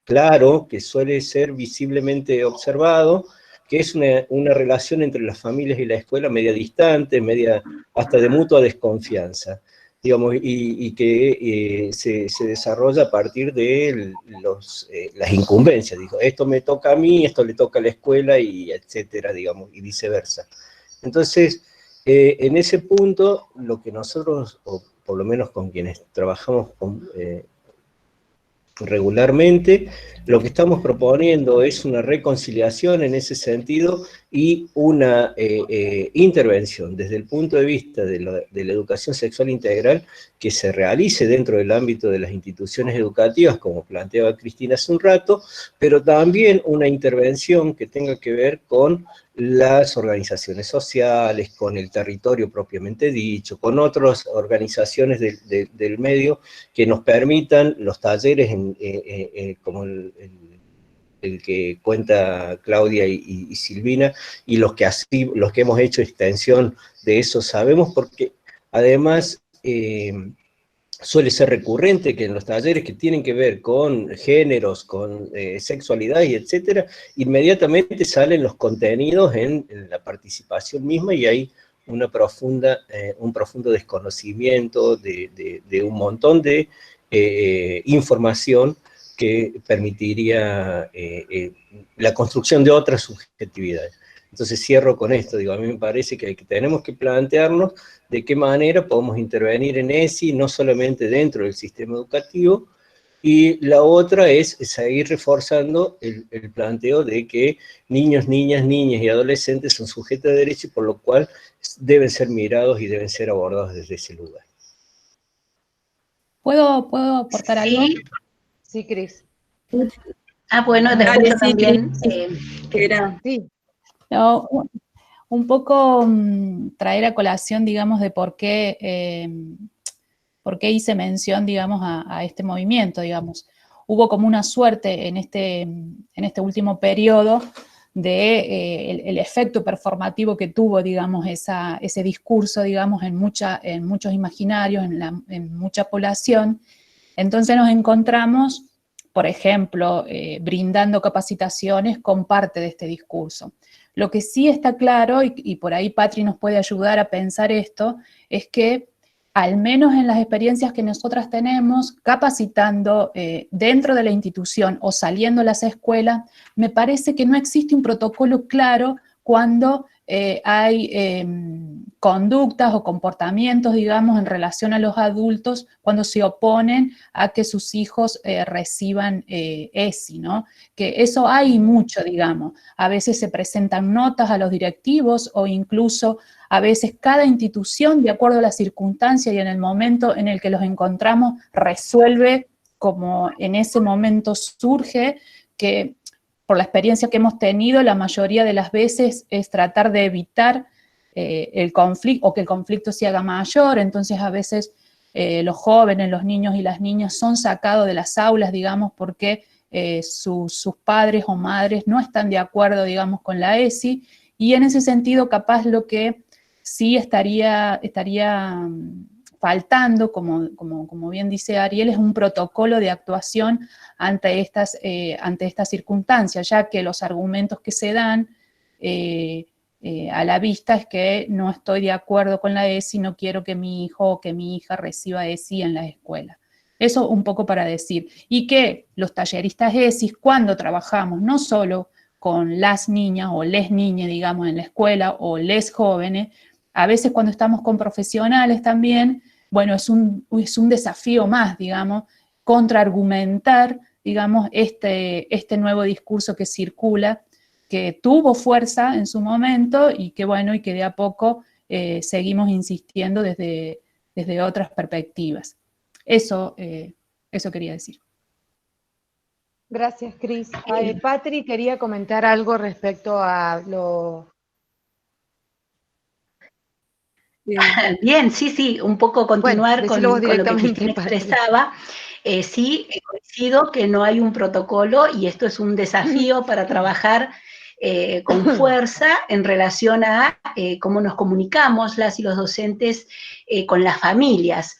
claro, que suele ser visiblemente observado, que es una relación entre las familias y la escuela media distante, media hasta de mutua desconfianza, digamos, y que se desarrolla a partir de las incumbencias, digo, esto me toca a mí, esto le toca a la escuela, y etcétera, digamos, y viceversa. Entonces, en ese punto, lo que nosotros, o por lo menos con quienes trabajamos regularmente, lo que estamos proponiendo es una reconciliación en ese sentido y una intervención desde el punto de vista de la educación sexual integral que se realice dentro del ámbito de las instituciones educativas, como planteaba Cristina hace un rato, pero también una intervención que tenga que ver con las organizaciones sociales, con el territorio propiamente dicho, con otras organizaciones del medio que nos permitan los talleres como el que cuenta Claudia y Silvina, y los que hemos hecho extensión de eso sabemos, porque además suele ser recurrente que en los talleres que tienen que ver con géneros, con sexualidad y etcétera, inmediatamente salen los contenidos en la participación misma, y hay un profundo desconocimiento de un montón de información que permitiría la construcción de otras subjetividades. Entonces cierro con esto, digo, a mí me parece que tenemos que plantearnos de qué manera podemos intervenir en ESI, no solamente dentro del sistema educativo, y la otra es seguir reforzando el planteo de que niños, niñas y adolescentes son sujetos de derecho, y por lo cual deben ser mirados y deben ser abordados desde ese lugar. ¿Puedo aportar algo? Sí, Cris. Bueno, después yo también. Sí. No, un poco traer a colación, digamos, de por qué hice mención, digamos, a este movimiento, digamos. Hubo como una suerte en este último periodo de el efecto performativo que tuvo, digamos, ese discurso, digamos, en muchos imaginarios, en mucha población. Entonces nos encontramos, por ejemplo, brindando capacitaciones con parte de este discurso. Lo que sí está claro, y por ahí Patri nos puede ayudar a pensar esto, es que al menos en las experiencias que nosotras tenemos, capacitando dentro de la institución o saliendo a las escuelas, me parece que no existe un protocolo claro cuando hay conductas o comportamientos, digamos, en relación a los adultos cuando se oponen a que sus hijos reciban ESI, ¿no? Que eso hay mucho, digamos. A veces se presentan notas a los directivos o incluso a veces cada institución, de acuerdo a la circunstancia y en el momento en el que los encontramos, resuelve como en ese momento surge, que por la experiencia que hemos tenido, la mayoría de las veces es tratar de evitar el conflicto, o que el conflicto se haga mayor. Entonces a veces los jóvenes, los niños y las niñas son sacados de las aulas, digamos, porque sus padres o madres no están de acuerdo, digamos, con la ESI, y en ese sentido capaz lo que sí estaría faltando, como bien dice Ariel, es un protocolo de actuación ante estas circunstancias, ya que los argumentos que se dan a la vista es que no estoy de acuerdo con la ESI, no quiero que mi hijo o que mi hija reciba ESI en la escuela. Eso un poco para decir. Y que los talleristas ESI, cuando trabajamos no solo con las niñas o les niñas, digamos, en la escuela, o les jóvenes, a veces cuando estamos con profesionales también, bueno, es un desafío más, digamos, contraargumentar, digamos, este nuevo discurso que circula, que tuvo fuerza en su momento y que, bueno, y que de a poco seguimos insistiendo desde otras perspectivas. Eso quería decir. Gracias, Cris. Patri quería comentar algo respecto a lo... Bien, sí, un poco continuar con lo que Cristina Patri. expresaba. Sí, coincido que no hay un protocolo y esto es un desafío para trabajar con fuerza en relación a cómo nos comunicamos las y los docentes con las familias.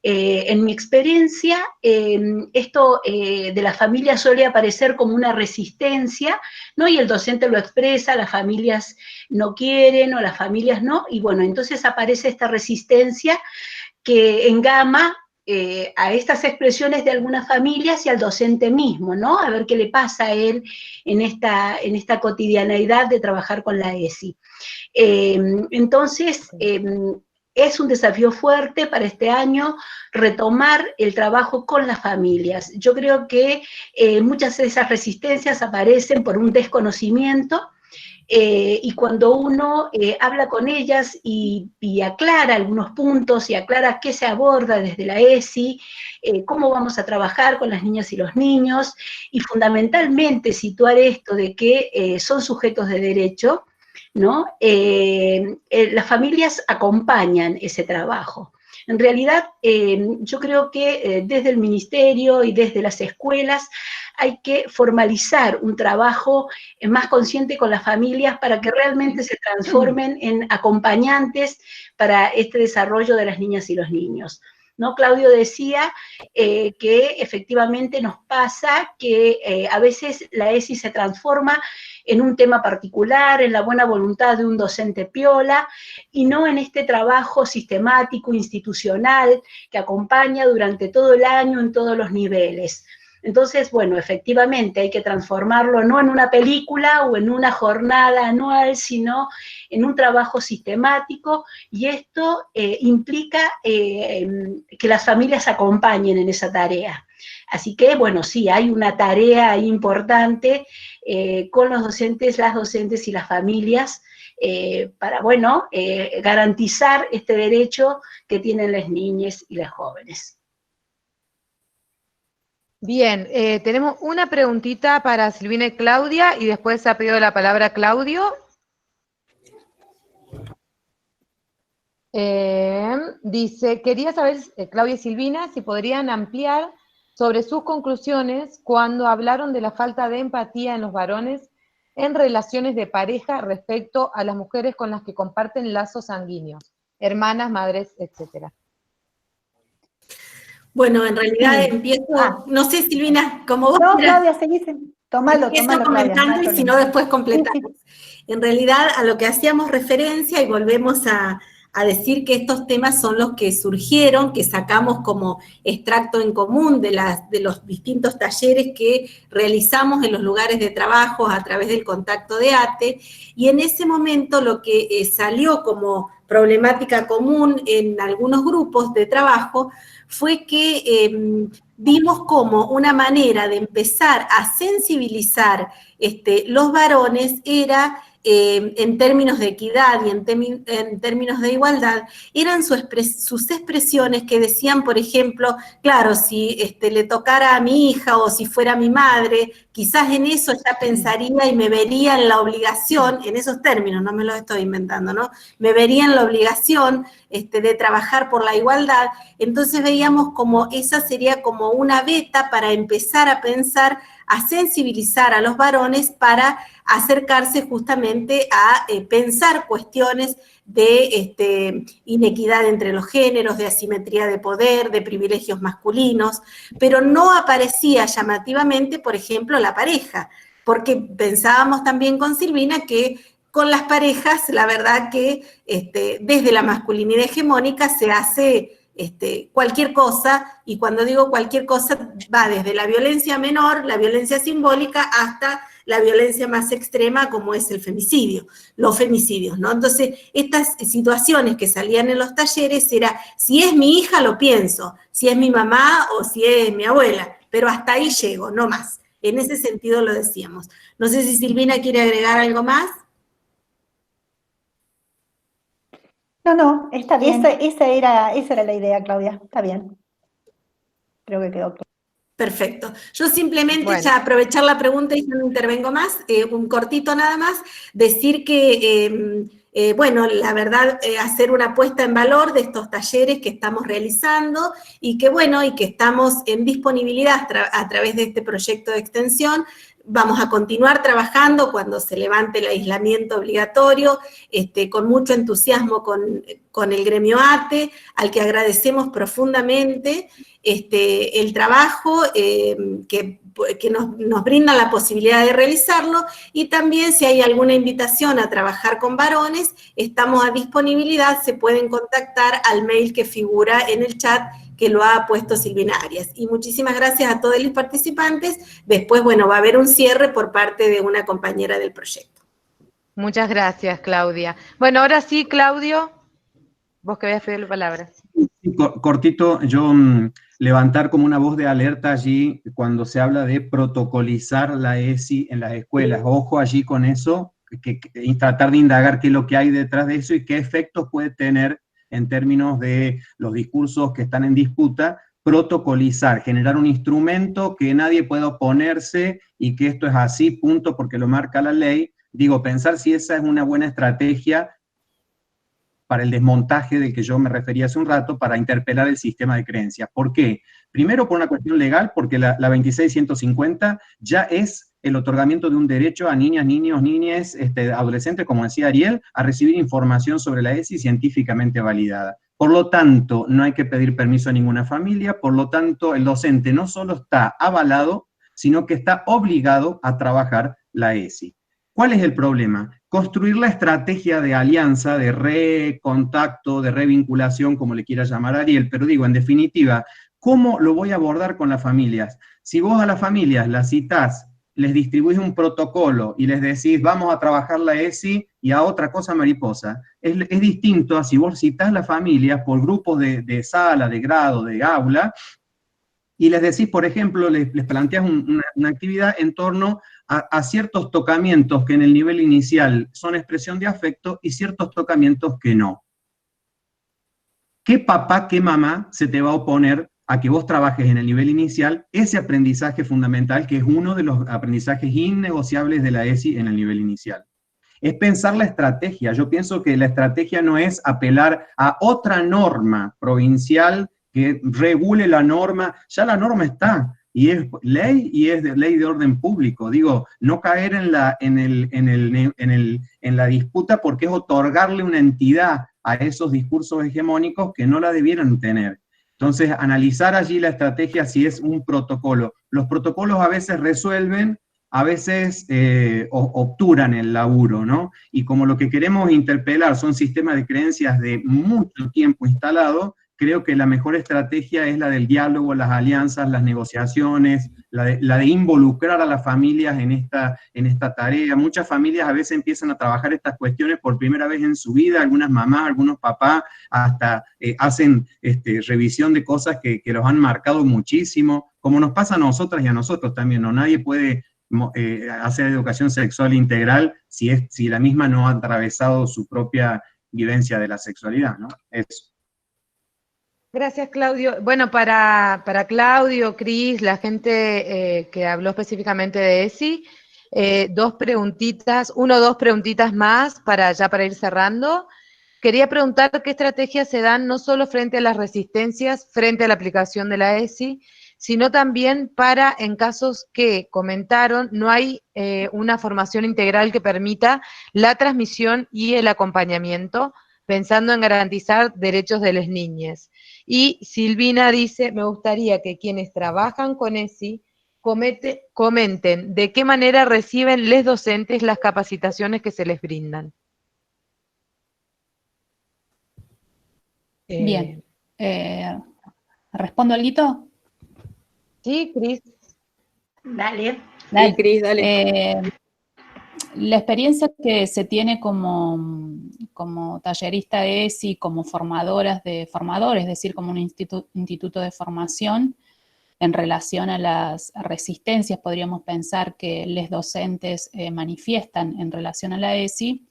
En mi experiencia, esto de la familia suele aparecer como una resistencia, ¿no? Y el docente lo expresa, las familias no quieren o las familias no, y bueno, entonces aparece esta resistencia que engama a estas expresiones de algunas familias y al docente mismo, ¿no? A ver qué le pasa a él en esta cotidianeidad de trabajar con la ESI. Entonces, es un desafío fuerte para este año retomar el trabajo con las familias. Yo creo que muchas de esas resistencias aparecen por un desconocimiento, y cuando uno habla con ellas y aclara algunos puntos y aclara qué se aborda desde la ESI, cómo vamos a trabajar con las niñas y los niños, y fundamentalmente situar esto de que son sujetos de derecho, ¿no? Las familias acompañan ese trabajo. En realidad, yo creo que desde el ministerio y desde las escuelas hay que formalizar un trabajo más consciente con las familias para que realmente se transformen en acompañantes para este desarrollo de las niñas y los niños, ¿no? Claudio decía que efectivamente nos pasa que a veces la ESI se transforma en un tema particular, en la buena voluntad de un docente piola, y no en este trabajo sistemático, institucional, que acompaña durante todo el año en todos los niveles. Entonces, bueno, efectivamente hay que transformarlo no en una película o en una jornada anual, sino en un trabajo sistemático, y esto implica que las familias acompañen en esa tarea. Así que, bueno, sí, hay una tarea importante con los docentes, las docentes y las familias para, bueno, garantizar este derecho que tienen las niñas y las jóvenes. Bien, tenemos una preguntita para Silvina y Claudia, y después ha pedido la palabra Claudio. Dice, quería saber, Claudia y Silvina, si podrían ampliar sobre sus conclusiones cuando hablaron de la falta de empatía en los varones en relaciones de pareja respecto a las mujeres con las que comparten lazos sanguíneos, hermanas, madres, etcétera. Bueno, en realidad empiezo, no sé, Silvina, como vos No, quieras. Claudia, seguís, tomalo, Empiezo comentando Claudia, y si no después completamos. En realidad a lo que hacíamos referencia, y volvemos a decir que estos temas son los que surgieron, que sacamos como extracto en común de los distintos talleres que realizamos en los lugares de trabajo a través del contacto de ATE, y en ese momento lo que salió como problemática común en algunos grupos de trabajo fue que vimos como una manera de empezar a sensibilizar los varones era, en términos de equidad y en términos de igualdad, eran sus expresiones que decían, por ejemplo, claro, si le tocara a mi hija o si fuera mi madre, quizás en eso ya pensaría y me vería en la obligación, en esos términos, no me los estoy inventando, ¿no? Me vería en la obligación de trabajar por la igualdad. Entonces veíamos como esa sería como una beta para empezar a pensar, a sensibilizar a los varones para acercarse justamente a pensar cuestiones de inequidad entre los géneros, de asimetría de poder, de privilegios masculinos, pero no aparecía llamativamente, por ejemplo, la pareja, porque pensábamos también con Silvina que con las parejas, la verdad que desde la masculinidad hegemónica se hace cualquier cosa, y cuando digo cualquier cosa va desde la violencia menor, la violencia simbólica, hasta la violencia más extrema como es el femicidio, los femicidios, ¿no? Entonces, estas situaciones que salían en los talleres era, si es mi hija lo pienso, si es mi mamá o si es mi abuela, pero hasta ahí llego, no más. En ese sentido lo decíamos. No sé si Silvina quiere agregar algo más. No, está bien. Esa era la idea, Claudia. Está bien. Creo que quedó claro. Perfecto. Yo simplemente, ya aprovechar la pregunta y no intervengo más, un cortito nada más, decir que, bueno, la verdad, hacer una puesta en valor de estos talleres que estamos realizando y que, bueno, y que estamos en disponibilidad a través de este proyecto de extensión. Vamos a continuar trabajando cuando se levante el aislamiento obligatorio, con mucho entusiasmo con el gremio ATE, al que agradecemos profundamente el trabajo que nos brinda la posibilidad de realizarlo, y también si hay alguna invitación a trabajar con varones, estamos a disponibilidad, se pueden contactar al mail que figura en el chat que lo ha puesto Silvina Arias. Y muchísimas gracias a todos los participantes. Después, bueno, va a haber un cierre por parte de una compañera del proyecto. Muchas gracias, Claudia. Bueno, ahora sí, Claudio, vos que habías pedido la palabra. Cortito, yo levantar como una voz de alerta allí cuando se habla de protocolizar la ESI en las escuelas. Ojo allí con eso, y tratar de indagar qué es lo que hay detrás de eso y qué efectos puede tener en términos de los discursos que están en disputa. Protocolizar, generar un instrumento que nadie pueda oponerse y que esto es así, punto, porque lo marca la ley. Digo, pensar si esa es una buena estrategia para el desmontaje del que yo me refería hace un rato, para interpelar el sistema de creencias. ¿Por qué? Primero por una cuestión legal, porque la 26150 ya es el otorgamiento de un derecho a niñas, niños, niñas, adolescentes, como decía Ariel, a recibir información sobre la ESI científicamente validada. Por lo tanto, no hay que pedir permiso a ninguna familia, por lo tanto, el docente no solo está avalado, sino que está obligado a trabajar la ESI. ¿Cuál es el problema? Construir la estrategia de alianza, de recontacto, de revinculación, como le quiera llamar Ariel, pero digo, en definitiva, ¿cómo lo voy a abordar con las familias? Si vos a las familias las citás, les distribuís un protocolo y les decís, vamos a trabajar la ESI y a otra cosa mariposa, es distinto a si vos citás las familias por grupos de sala, de grado, de aula, y les decís, por ejemplo, les planteás una actividad en torno a ciertos tocamientos que en el nivel inicial son expresión de afecto y ciertos tocamientos que no. ¿Qué papá, qué mamá se te va a oponer a que vos trabajes en el nivel inicial ese aprendizaje fundamental, que es uno de los aprendizajes innegociables de la ESI en el nivel inicial? Es pensar la estrategia. Yo pienso que la estrategia no es apelar a otra norma provincial que regule la norma. Ya la norma está, y es ley, y es ley de orden público. Digo, no caer en la disputa, porque es otorgarle una entidad a esos discursos hegemónicos que no la debieran tener. Entonces, analizar allí la estrategia si es un protocolo. Los protocolos a veces resuelven, a veces obturan el laburo, ¿no? Y como lo que queremos interpelar son sistemas de creencias de mucho tiempo instalados, creo que la mejor estrategia es la del diálogo, las alianzas, las negociaciones, la de involucrar a las familias en esta tarea. Muchas familias a veces empiezan a trabajar estas cuestiones por primera vez en su vida, algunas mamás, algunos papás, hasta hacen revisión de cosas que los han marcado muchísimo, como nos pasa a nosotras y a nosotros también, ¿no? Nadie puede hacer educación sexual integral si la misma no ha atravesado su propia vivencia de la sexualidad, ¿no? Eso. Gracias, Claudio. Bueno, para Claudio, Cris, la gente que habló específicamente de ESI, dos preguntitas más para ir cerrando. Quería preguntar qué estrategias se dan no solo frente a las resistencias, frente a la aplicación de la ESI, sino también para, en casos que comentaron, no hay una formación integral que permita la transmisión y el acompañamiento, pensando en garantizar derechos de las niñas. Y Silvina dice, me gustaría que quienes trabajan con ESI comenten de qué manera reciben les docentes las capacitaciones que se les brindan. Bien. ¿Respondo algo? Sí, Cris. Dale. Dale. Sí, Cris, dale. La experiencia que se tiene como tallerista ESI, como formadores, es decir, como un instituto de formación, en relación a las resistencias, podríamos pensar que los docentes manifiestan en relación a la ESI,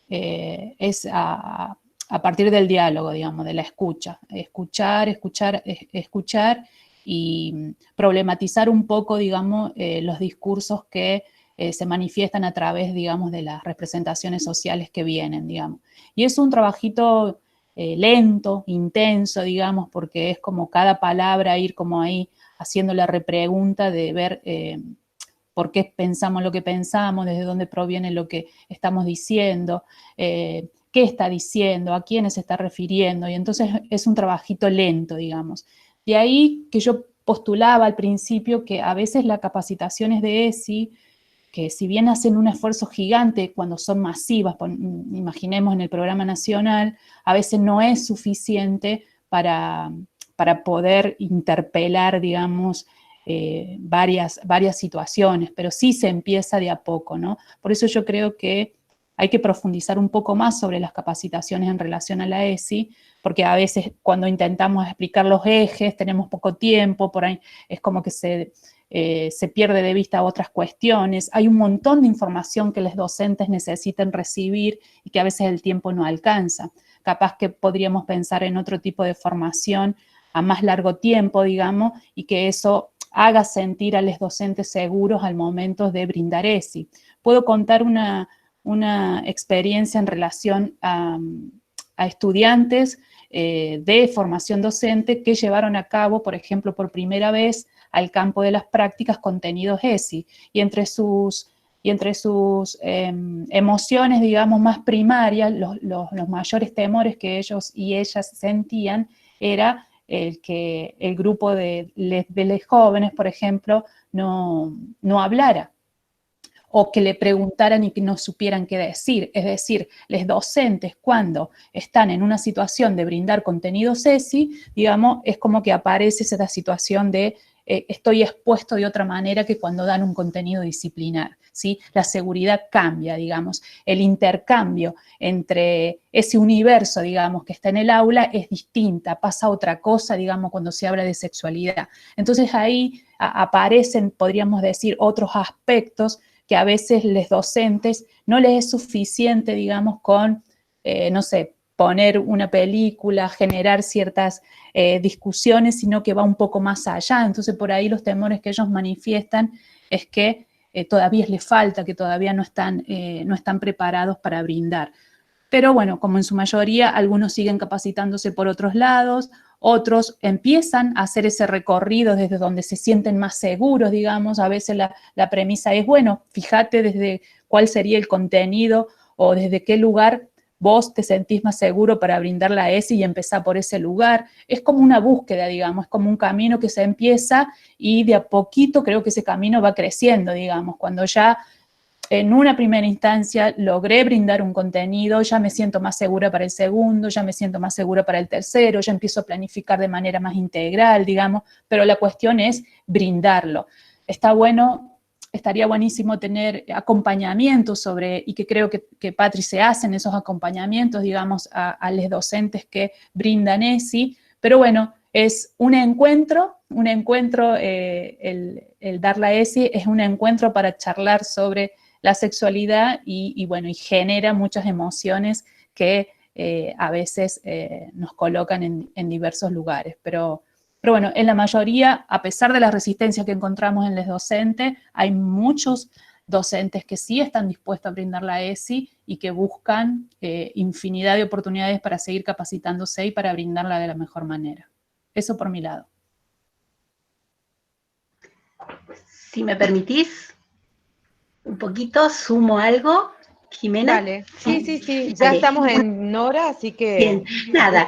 es a partir del diálogo, digamos, de la escucha. Escuchar y problematizar un poco, digamos, los discursos que se manifiestan a través, digamos, de las representaciones sociales que vienen, digamos. Y es un trabajito lento, intenso, digamos, porque es como cada palabra ir como ahí haciendo la repregunta de ver por qué pensamos lo que pensamos, desde dónde proviene lo que estamos diciendo, qué está diciendo, a quiénes se está refiriendo, y entonces es un trabajito lento, digamos. De ahí que yo postulaba al principio que a veces las capacitaciones de ESI, que si bien hacen un esfuerzo gigante cuando son masivas, imaginemos en el programa nacional, a veces no es suficiente para poder interpelar, digamos, varias situaciones, pero sí se empieza de a poco, ¿no? Por eso yo creo que hay que profundizar un poco más sobre las capacitaciones en relación a la ESI, porque a veces cuando intentamos explicar los ejes, tenemos poco tiempo, por ahí es como que se pierde de vista otras cuestiones. Hay un montón de información que los docentes necesitan recibir y que a veces el tiempo no alcanza. Capaz que podríamos pensar en otro tipo de formación a más largo tiempo, digamos, y que eso haga sentir a los docentes seguros al momento de brindar ESI. Puedo contar una experiencia en relación a estudiantes de formación docente que llevaron a cabo, por ejemplo, por primera vez al campo de las prácticas contenidos ESI, y entre sus emociones, digamos, más primarias, los mayores temores que ellos y ellas sentían era que el grupo de los jóvenes, por ejemplo, no hablara, o que le preguntaran y que no supieran qué decir. Es decir, los docentes cuando están en una situación de brindar contenidos ESI, digamos, es como que aparece esa situación de estoy expuesto de otra manera que cuando dan un contenido disciplinar, ¿sí? La seguridad cambia, digamos, el intercambio entre ese universo, digamos, que está en el aula es distinta, pasa otra cosa, digamos, cuando se habla de sexualidad. Entonces ahí aparecen, podríamos decir, otros aspectos que a veces los docentes no les es suficiente, digamos, con, no sé, poner una película, generar ciertas discusiones, sino que va un poco más allá. Entonces, por ahí los temores que ellos manifiestan es que todavía les falta, que todavía no están preparados para brindar. Pero bueno, como en su mayoría, algunos siguen capacitándose por otros lados, otros empiezan a hacer ese recorrido desde donde se sienten más seguros, digamos. A veces la premisa es, bueno, fíjate desde cuál sería el contenido o desde qué lugar vos te sentís más seguro para brindar la ESI y empezar por ese lugar. Es como una búsqueda, digamos, es como un camino que se empieza y de a poquito creo que ese camino va creciendo, digamos. Cuando ya en una primera instancia logré brindar un contenido, ya me siento más segura para el segundo, ya me siento más segura para el tercero, ya empiezo a planificar de manera más integral, digamos, pero la cuestión es brindarlo. Está bueno. Estaría buenísimo tener acompañamientos sobre, y que creo que Patri se hacen esos acompañamientos, digamos, a los docentes que brindan ESI, pero bueno, es un encuentro, el dar la ESI es un encuentro para charlar sobre la sexualidad y bueno, y genera muchas emociones que a veces nos colocan en diversos lugares, pero bueno, en la mayoría, a pesar de la resistencia que encontramos en los docentes, hay muchos docentes que sí están dispuestos a brindar la ESI y que buscan infinidad de oportunidades para seguir capacitándose y para brindarla de la mejor manera. Eso por mi lado. Si me permitís, un poquito, sumo algo. Jimena. Dale, sí, ya Dale. estamos en hora, así que... Bien, nada.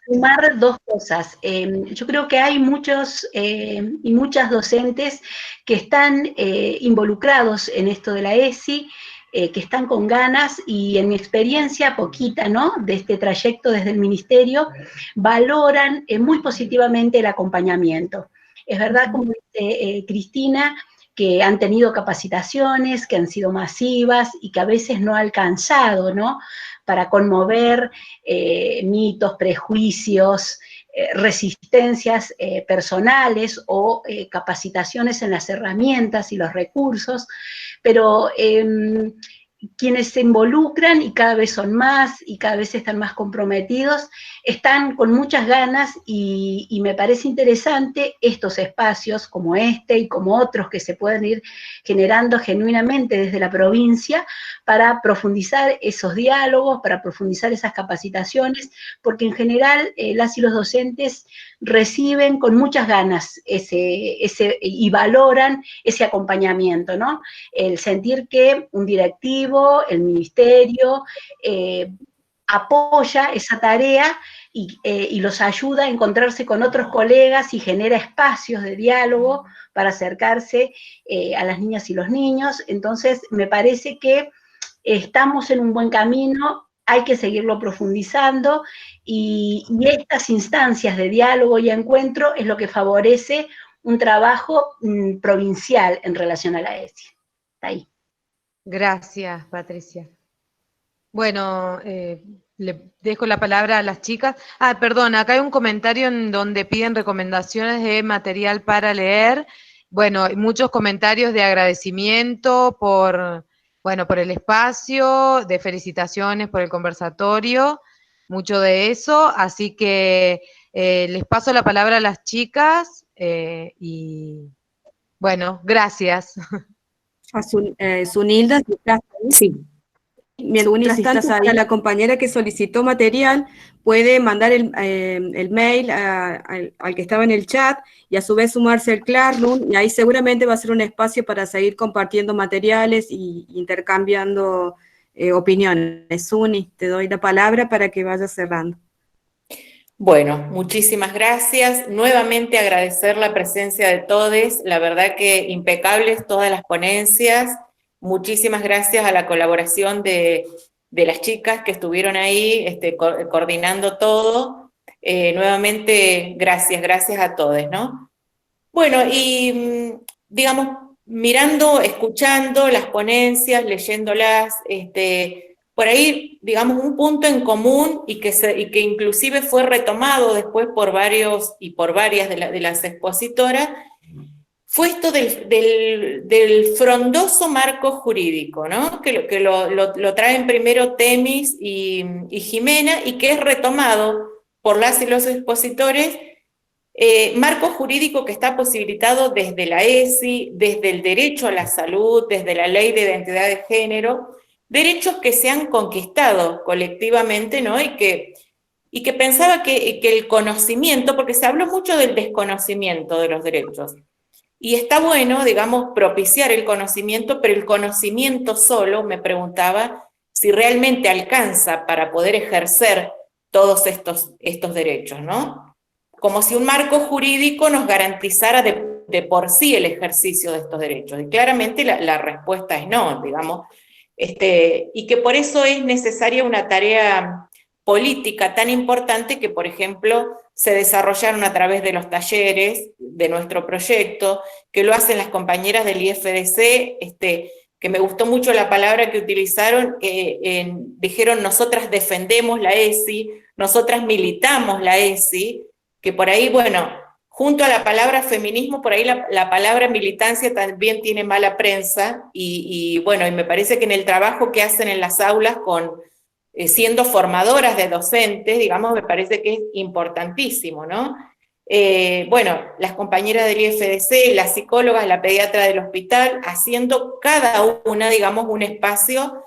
Sumar dos cosas. Yo creo que hay muchos y muchas docentes que están involucrados en esto de la ESI, que están con ganas y en mi experiencia poquita, ¿no?, de este trayecto desde el Ministerio, valoran muy positivamente el acompañamiento. Es verdad, como dice Cristina, que han tenido capacitaciones, que han sido masivas y que a veces no ha alcanzado, ¿no?, para conmover mitos, prejuicios, resistencias personales o capacitaciones en las herramientas y los recursos, pero quienes se involucran, y cada vez son más, y cada vez están más comprometidos, están con muchas ganas, y me parece interesante estos espacios como este y como otros que se pueden ir generando genuinamente desde la provincia para profundizar esos diálogos, para profundizar esas capacitaciones, porque en general las y los docentes reciben con muchas ganas y valoran ese acompañamiento, ¿no? El sentir que un directivo, el ministerio, apoya esa tarea y los ayuda a encontrarse con otros colegas y genera espacios de diálogo para acercarse a las niñas y los niños. Entonces, me parece que estamos en un buen camino, hay que seguirlo profundizando, y estas instancias de diálogo y encuentro es lo que favorece un trabajo provincial en relación a la ESI. Está ahí. Gracias, Patricia. Bueno, le dejo la palabra a las chicas. Ah, perdón, acá hay un comentario en donde piden recomendaciones de material para leer. Bueno, muchos comentarios de agradecimiento por el espacio, de felicitaciones por el conversatorio, mucho de eso. Así que les paso la palabra a las chicas y bueno, gracias. A Sunilda, si estás ahí. Sí. Mientras tanto, para la compañera que solicitó material, puede mandar el mail al que estaba en el chat y a su vez sumarse al Classroom, y ahí seguramente va a ser un espacio para seguir compartiendo materiales y intercambiando opiniones. Suni, te doy la palabra para que vayas cerrando. Bueno, muchísimas gracias. Nuevamente agradecer la presencia de todos, la verdad que impecables todas las ponencias. Muchísimas gracias a la colaboración de las chicas que estuvieron ahí coordinando todo. Nuevamente, gracias a todos, ¿no? Bueno, y digamos, mirando, escuchando las ponencias, leyéndolas, por ahí, digamos, un punto en común y que inclusive fue retomado después por varios y por varias de las expositoras, fue esto del frondoso marco jurídico, ¿no? Que lo traen primero Temis y Jimena, y que es retomado por las y los expositores, marco jurídico que está posibilitado desde la ESI, desde el derecho a la salud, desde la ley de identidad de género, derechos que se han conquistado colectivamente, ¿no? Y que pensaba que el conocimiento, porque se habló mucho del desconocimiento de los derechos, y está bueno, digamos, propiciar el conocimiento, pero el conocimiento solo, me preguntaba, si realmente alcanza para poder ejercer todos estos derechos, ¿no? Como si un marco jurídico nos garantizara de por sí el ejercicio de estos derechos. Y claramente la respuesta es no, digamos, y que por eso es necesaria una tarea política tan importante que, por ejemplo, se desarrollaron a través de los talleres de nuestro proyecto, que lo hacen las compañeras del IFDC, que me gustó mucho la palabra que utilizaron, dijeron: nosotras defendemos la ESI, nosotras militamos la ESI, que por ahí, bueno, junto a la palabra feminismo, por ahí la palabra militancia también tiene mala prensa, y bueno, y me parece que en el trabajo que hacen en las aulas siendo formadoras de docentes, digamos, me parece que es importantísimo, ¿no? Bueno, las compañeras del IFDC, las psicólogas, la pediatra del hospital, haciendo cada una, digamos, un espacio,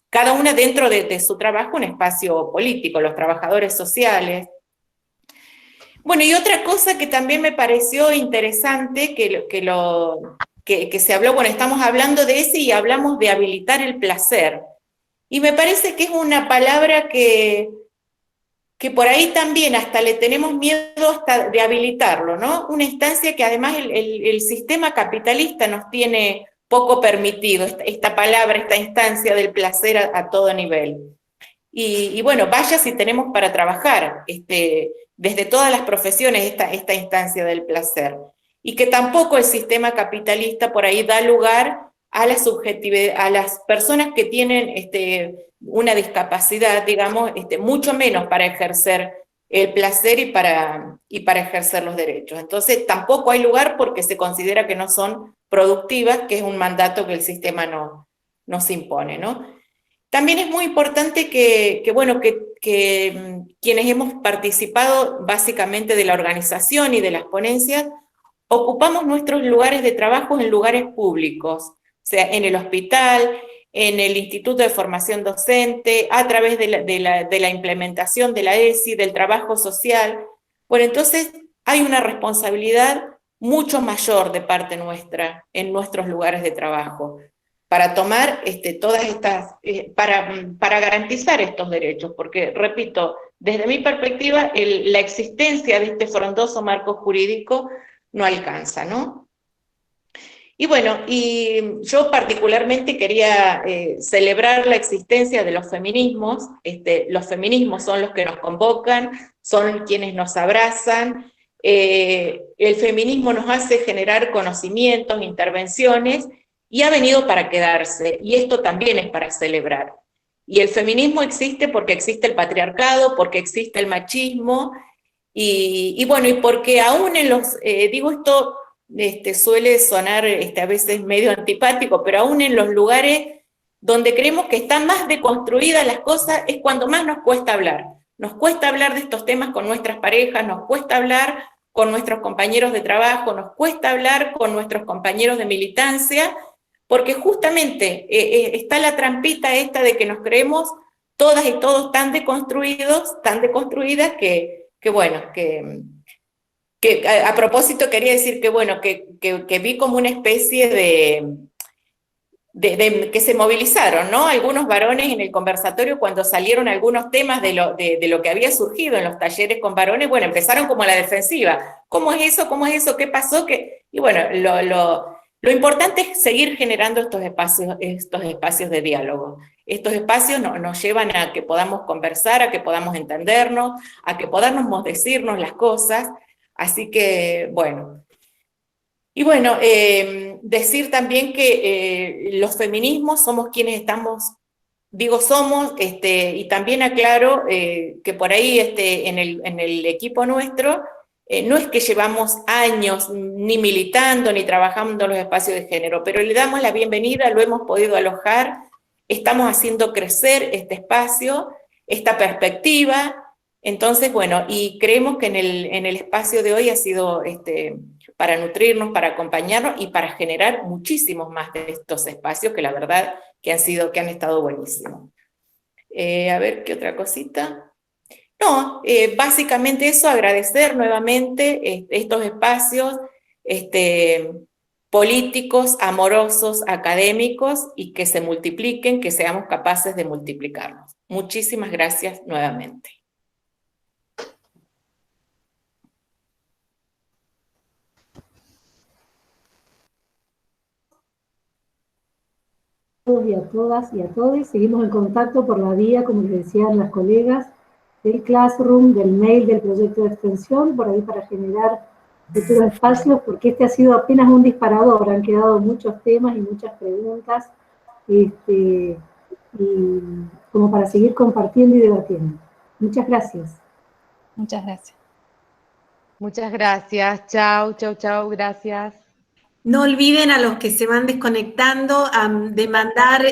cada una dentro de su trabajo, un espacio político, los trabajadores sociales. Bueno, y otra cosa que también me pareció interesante, que se habló, bueno, estamos hablando de ese y hablamos de habilitar el placer. Y me parece que es una palabra que por ahí también hasta le tenemos miedo hasta de habilitarlo, ¿no? Una instancia que además el sistema capitalista nos tiene poco permitido, esta palabra, esta instancia del placer a todo nivel. Y bueno, vaya si tenemos para trabajar desde todas las profesiones esta instancia del placer. Y que tampoco el sistema capitalista por ahí da lugar a la subjetividad, a las personas que tienen una discapacidad, digamos, mucho menos para ejercer el placer y para ejercer los derechos. Entonces tampoco hay lugar porque se considera que no son productivas, que es un mandato que el sistema nos impone, ¿no? También es muy importante que quienes hemos participado básicamente de la organización y de las ponencias, ocupamos nuestros lugares de trabajo en lugares públicos, o sea, en el hospital, en el Instituto de Formación Docente, a través de la implementación de la ESI, del trabajo social. Bueno, entonces hay una responsabilidad mucho mayor de parte nuestra en nuestros lugares de trabajo, para tomar todas estas, para garantizar estos derechos, porque, repito, desde mi perspectiva, la existencia de este frondoso marco jurídico no alcanza, ¿no? Y bueno, y yo particularmente quería celebrar la existencia de los feminismos. Los feminismos son los que nos convocan, son quienes nos abrazan. El feminismo nos hace generar conocimientos, intervenciones, y ha venido para quedarse, y esto también es para celebrar. Y el feminismo existe porque existe el patriarcado, porque existe el machismo, y bueno, y porque aún en los, digo esto, suele sonar a veces medio antipático, pero aún en los lugares donde creemos que están más deconstruidas las cosas, es cuando más nos cuesta hablar. Nos cuesta hablar de estos temas con nuestras parejas, nos cuesta hablar con nuestros compañeros de trabajo, nos cuesta hablar con nuestros compañeros de militancia, porque justamente está la trampita esta de que nos creemos todas y todos tan deconstruidos, tan deconstruidas que bueno, que a propósito quería decir que bueno, que vi como una especie de que se movilizaron, ¿no? Algunos varones en el conversatorio cuando salieron algunos temas de lo que había surgido en los talleres con varones, bueno, empezaron como a la defensiva. ¿Cómo es eso? ¿Cómo es eso? ¿Qué pasó? Y bueno, lo importante es seguir generando estos espacios de diálogo. Estos espacios nos llevan a que podamos conversar, a que podamos entendernos, a que podamos decirnos las cosas. Así que, bueno. Y bueno, decir también que los feminismos somos quienes estamos, digo somos, y también aclaro que por ahí en el equipo nuestro, no es que llevamos años ni militando ni trabajando en los espacios de género, pero le damos la bienvenida, lo hemos podido alojar, estamos haciendo crecer este espacio, esta perspectiva. Entonces, bueno, y creemos que en el espacio de hoy ha sido para nutrirnos, para acompañarnos y para generar muchísimos más de estos espacios que la verdad que han estado buenísimos. A ver, ¿qué otra cosita? No, básicamente eso, agradecer nuevamente estos espacios políticos, amorosos, académicos, y que se multipliquen, que seamos capaces de multiplicarnos. Muchísimas gracias nuevamente. Y a todas y a todos, seguimos en contacto por la vía, como les decían las colegas, del Classroom, del mail, del proyecto de extensión, por ahí para generar futuros espacios, porque este ha sido apenas un disparador, han quedado muchos temas y muchas preguntas, y como para seguir compartiendo y debatiendo. Muchas gracias. Muchas gracias. Muchas gracias. Chau, chau, chau, gracias. No olviden a los que se van desconectando de mandar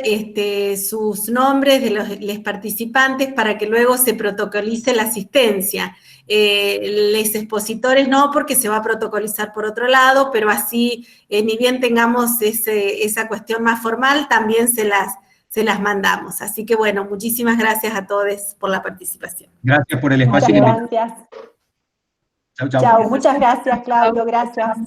sus nombres de los participantes para que luego se protocolice la asistencia. Los expositores no, porque se va a protocolizar por otro lado, pero así, ni bien tengamos esa cuestión más formal, también se las mandamos. Así que bueno, muchísimas gracias a todos por la participación. Gracias por el espacio. Muchas gracias. Chau, chau. Chao, muchas gracias, Claudio, gracias.